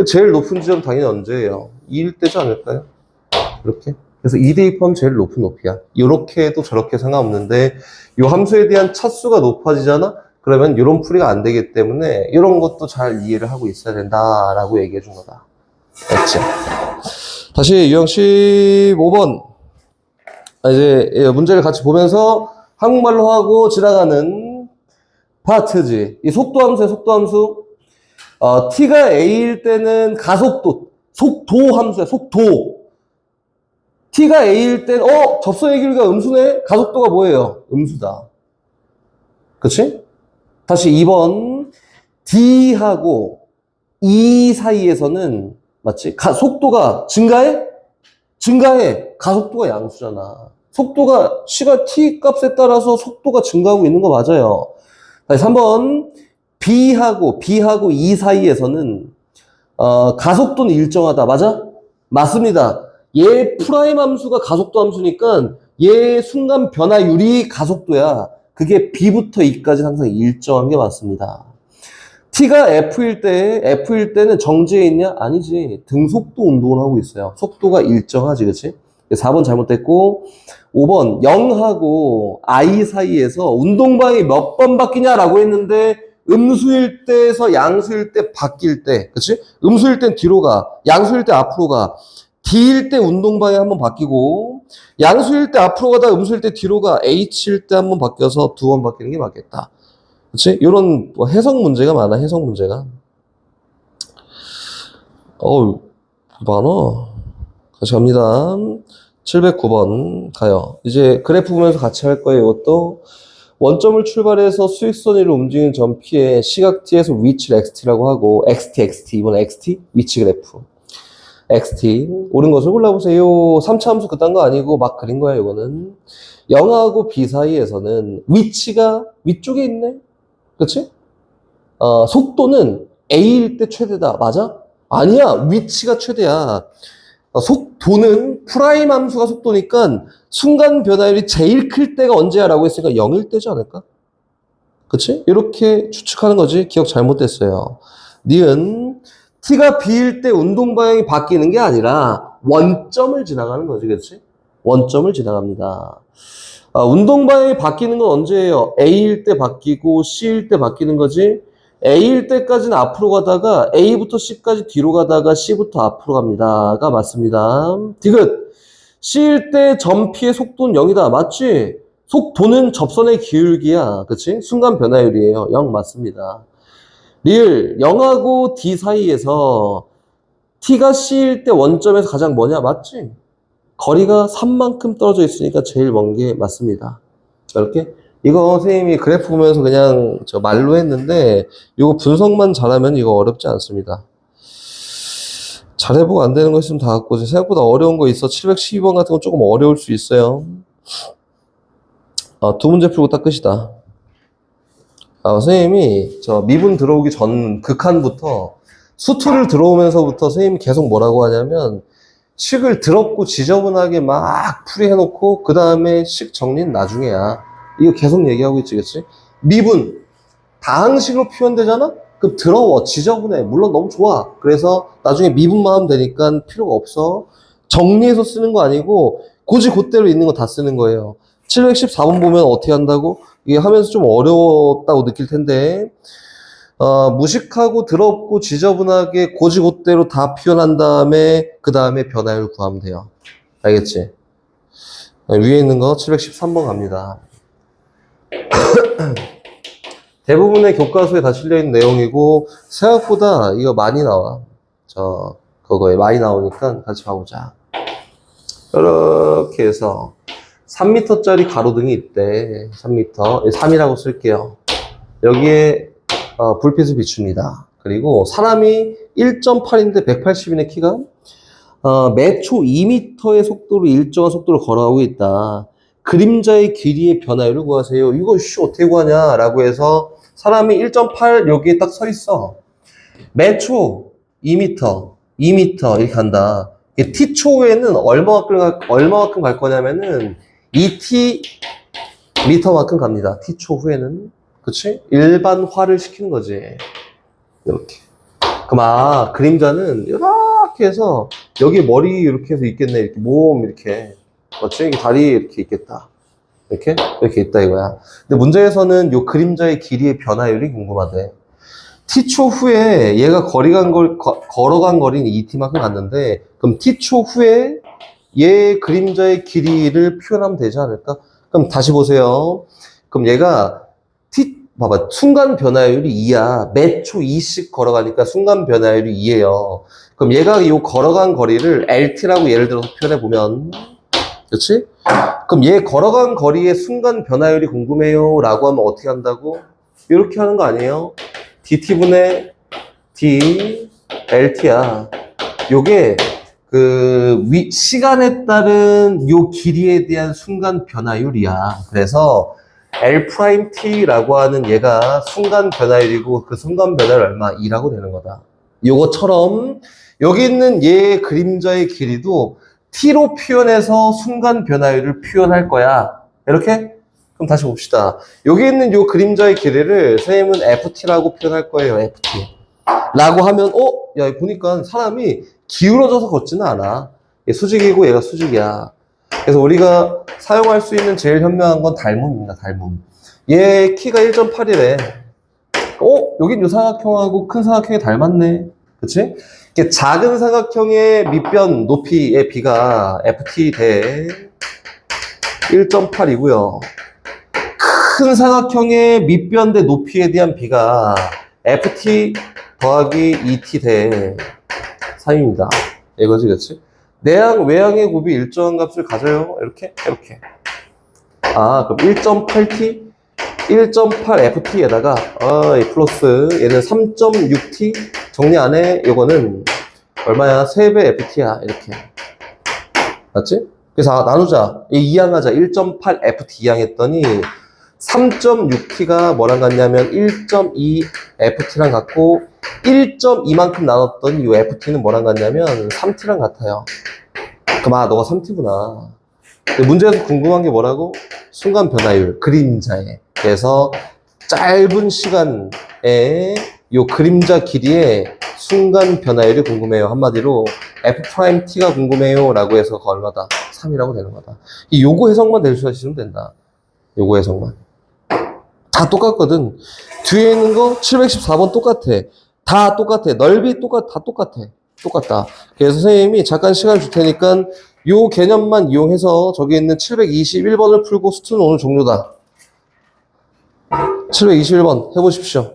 제일 높은 지점 당연히 언제예요? 2일 때지 않을까요? 이렇게. 그래서 2 대입하면 제일 높은 높이야. 이렇게 해도 저렇게 상관없는데 이 함수에 대한 차수가 높아지잖아? 그러면 이런 풀이가 안 되기 때문에 이런 것도 잘 이해를 하고 있어야 된다라고 얘기해 준 거다. 됐지? 다시 유형 15번. 이제 문제를 같이 보면서 한국말로 하고 지나가는 파트지. 이 속도 함수야, 속도 함수. t가 a일 때는 가속도, 속도 함수야, 속도. t가 a일 때는, 접선의 길이가 음수네? 가속도가 뭐예요? 음수다. 그치? 다시 2번. d하고 e 사이에서는, 맞지? 속도가 증가해? 증가해. 가속도가 양수잖아. 속도가 시간 t 값에 따라서 속도가 증가하고 있는 거 맞아요. 다시 3번. b하고 e 사이에서는 가속도는 일정하다. 맞아? 맞습니다. 얘 프라임 함수가 가속도 함수니까 얘 순간 변화율이 가속도야. 그게 b부터 e까지 항상 일정한 게 맞습니다. t가 f일 때는 정지해 있냐? 아니지. 등속도 운동을 하고 있어요. 속도가 일정하지, 그치? 4번 잘못됐고, 5번 0하고 i 사이에서 운동방이 몇 번 바뀌냐라고 했는데 음수일 때에서 양수일 때 바뀔 때, 그치? 음수일 땐 뒤로 가, 양수일 때 앞으로 가. d일 때 운동방이 한번 바뀌고, 양수일 때 앞으로 가다 음수일 때 뒤로 가, h일 때 한번 바뀌어서 2번 바뀌는 게 맞겠다. 그치? 이런 해석 문제가 많아, 해석 문제가. 많아. 다시 갑니다. 709번 가요. 이제 그래프 보면서 같이 할 거예요, 이것도. 원점을 출발해서 수직선 위로 움직이는 점 P에 시각 T에서 위치를 XT라고 하고, XT, 이번 XT, 위치 그래프. XT. 옳은 것을 골라보세요. 3차 함수 그딴 거 아니고 막 그린 거야, 이거는. 0하고 B 사이에서는 위치가 위쪽에 있네? 그치? 속도는 A일 때 최대다. 맞아? 아니야. 위치가 최대야. 속도는 프라임 함수가 속도니까 순간 변화율이 제일 클 때가 언제야? 라고 했으니까 0일 때지 않을까? 그치? 이렇게 추측하는 거지. 기억 잘못됐어요. 니은 t가 b일 때 운동 방향이 바뀌는 게 아니라 원점을 지나가는 거지. 그치? 원점을 지나갑니다. 운동 방향이 바뀌는 건 언제예요? A일 때 바뀌고 C일 때 바뀌는 거지. A일 때까지는 앞으로 가다가 A부터 C까지 뒤로 가다가 C부터 앞으로 갑니다가 맞습니다. 디귿. C일 때 점 P의 속도는 0이다. 맞지? 속도는 접선의 기울기야. 그치? 순간 변화율이에요. 0 맞습니다. 리을. 0하고 D 사이에서 T가 C일 때 원점에서 가장 뭐냐? 맞지? 거리가 3만큼 떨어져 있으니까 제일 먼 게 맞습니다. 이렇게 이거 선생님이 그래프 보면서 그냥 저 말로 했는데 이거 분석만 잘하면 이거 어렵지 않습니다. 잘해보고 안 되는 거 있으면 다 갖고 생각보다 어려운 거 있어. 712번 같은 거 조금 어려울 수 있어요. 두 문제 풀고 딱 끝이다. 선생님이 저 미분 들어오기 전 극한부터 수투를 들어오면서부터 선생님이 계속 뭐라고 하냐면 식을 더럽고 지저분하게 막 풀이해놓고 그 다음에 식 정리는 나중에야. 이거 계속 얘기하고 있지, 그치? 미분 다항식으로 표현되잖아? 그럼 더러워, 지저분해. 물론 너무 좋아. 그래서 나중에 미분만 하면 되니까 필요가 없어. 정리해서 쓰는 거 아니고 고지 곧대로 있는 거 다 쓰는 거예요. 714번 보면 어떻게 한다고? 이게 하면서 좀 어려웠다고 느낄 텐데, 무식하고 더럽고 지저분하게 고지 곧대로 다 표현한 다음에, 그 다음에 변화율 구하면 돼요. 알겠지? 위에 있는 거 713번 갑니다. 대부분의 교과서에 다 실려있는 내용이고, 생각보다 이거 많이 나와. 그거에 많이 나오니까 같이 봐보자. 이렇게 해서 3m짜리 가로등이 있대. 3m. 3이라고 쓸게요. 여기에 불빛을 비춥니다. 그리고 사람이 1.8인데 180인의 키가 매초 2m의 속도로 일정한 속도로 걸어가고 있다. 그림자의 길이의 변화율을 구하세요. 이거 어떻게 구하냐 라고 해서 사람이 1.8 여기에 딱 서 있어. 매초 2m, 2m 이렇게 간다. t초에는 얼마만큼 갈 거냐면은 2t 미터만큼 갑니다. t초 후에는. 그치? 일반화를 시키는 거지. 이렇게. 그럼 그림자는 이렇게 해서 여기 머리 이렇게 해서 있겠네. 이렇게 몸 이렇게. 그렇지? 이게 다리 이렇게 있겠다. 이렇게? 이렇게 있다 이거야. 근데 문제에서는 요 그림자의 길이의 변화율이 궁금하대. t초 후에 얘가 걸어간 거리는 2t만큼 갔는데, 그럼 t초 후에 얘 그림자의 길이를 표현하면 되지 않을까? 그럼 다시 보세요. 그럼 얘가 봐봐. 순간 변화율이 2야. 매초 2씩 걸어가니까 순간 변화율이 2예요. 그럼 얘가 요 걸어간 거리를 LT라고 예를 들어서 표현해보면, 그렇지? 그럼 얘 걸어간 거리의 순간 변화율이 궁금해요 라고 하면 어떻게 한다고? 이렇게 하는 거 아니에요? dt분의 dLt야. 요게 시간에 따른 요 길이에 대한 순간 변화율이야. 그래서 L'T라고 하는 얘가 순간 변화율이고 그 순간 변화율 얼마? 2라고 되는 거다. 요것처럼 여기 있는 얘 그림자의 길이도 t로 표현해서 순간 변화율을 표현할 거야. 이렇게? 그럼 다시 봅시다. 여기 있는 요 그림자의 길이를 선생님은 ft라고 표현할 거예요. ft. 라고 하면 야 보니까 사람이 기울어져서 걷지는 않아. 얘 수직이고 얘가 수직이야. 그래서 우리가 사용할 수 있는 제일 현명한 건 닮음입니다. 닮음. 얘 키가 1.8이래. 여긴 요 삼각형하고 큰 삼각형이 닮았네. 그치? 이렇게 작은 삼각형의 밑변 높이의 비가 ft 대 1.8이고요. 큰 삼각형의 밑변 대 높이에 대한 비가 ft 더하기 2t 대 3입니다. 이거지, 그치? 내향, 외향의 곱이 일정한 값을 가져요. 이렇게. 그럼 1.8t, 1.8ft에다가, 플러스, 얘는 3.6t, 정리 안 해. 요거는 얼마야? 3배 ft야. 이렇게. 맞지? 그래서 나누자. 이항하자. 1.8ft 이항했더니, 3.6t가 뭐랑 같냐면 1.2ft랑 같고 1.2만큼 나눴더니 이 ft는 뭐랑 같냐면 3t랑 같아요. 그럼 너가 3t구나. 문제에서 궁금한 게 뭐라고? 순간 변화율, 그림자에. 그래서 짧은 시간에 이 그림자 길이의 순간 변화율이 궁금해요. 한마디로 f't가 궁금해요 라고 해서 그거 얼마다? 3이라고 되는 거다. 이 요거 해석만 될 수 있으면 된다. 요거 해석만. 다 똑같거든. 뒤에 있는 거 714번 똑같아. 다 똑같아. 넓이 다 똑같다. 그래서 선생님이 잠깐 시간 줄 테니까 요 개념만 이용해서 저기 있는 721번을 풀고 수트는 오늘 종료다. 721번 해보십시오.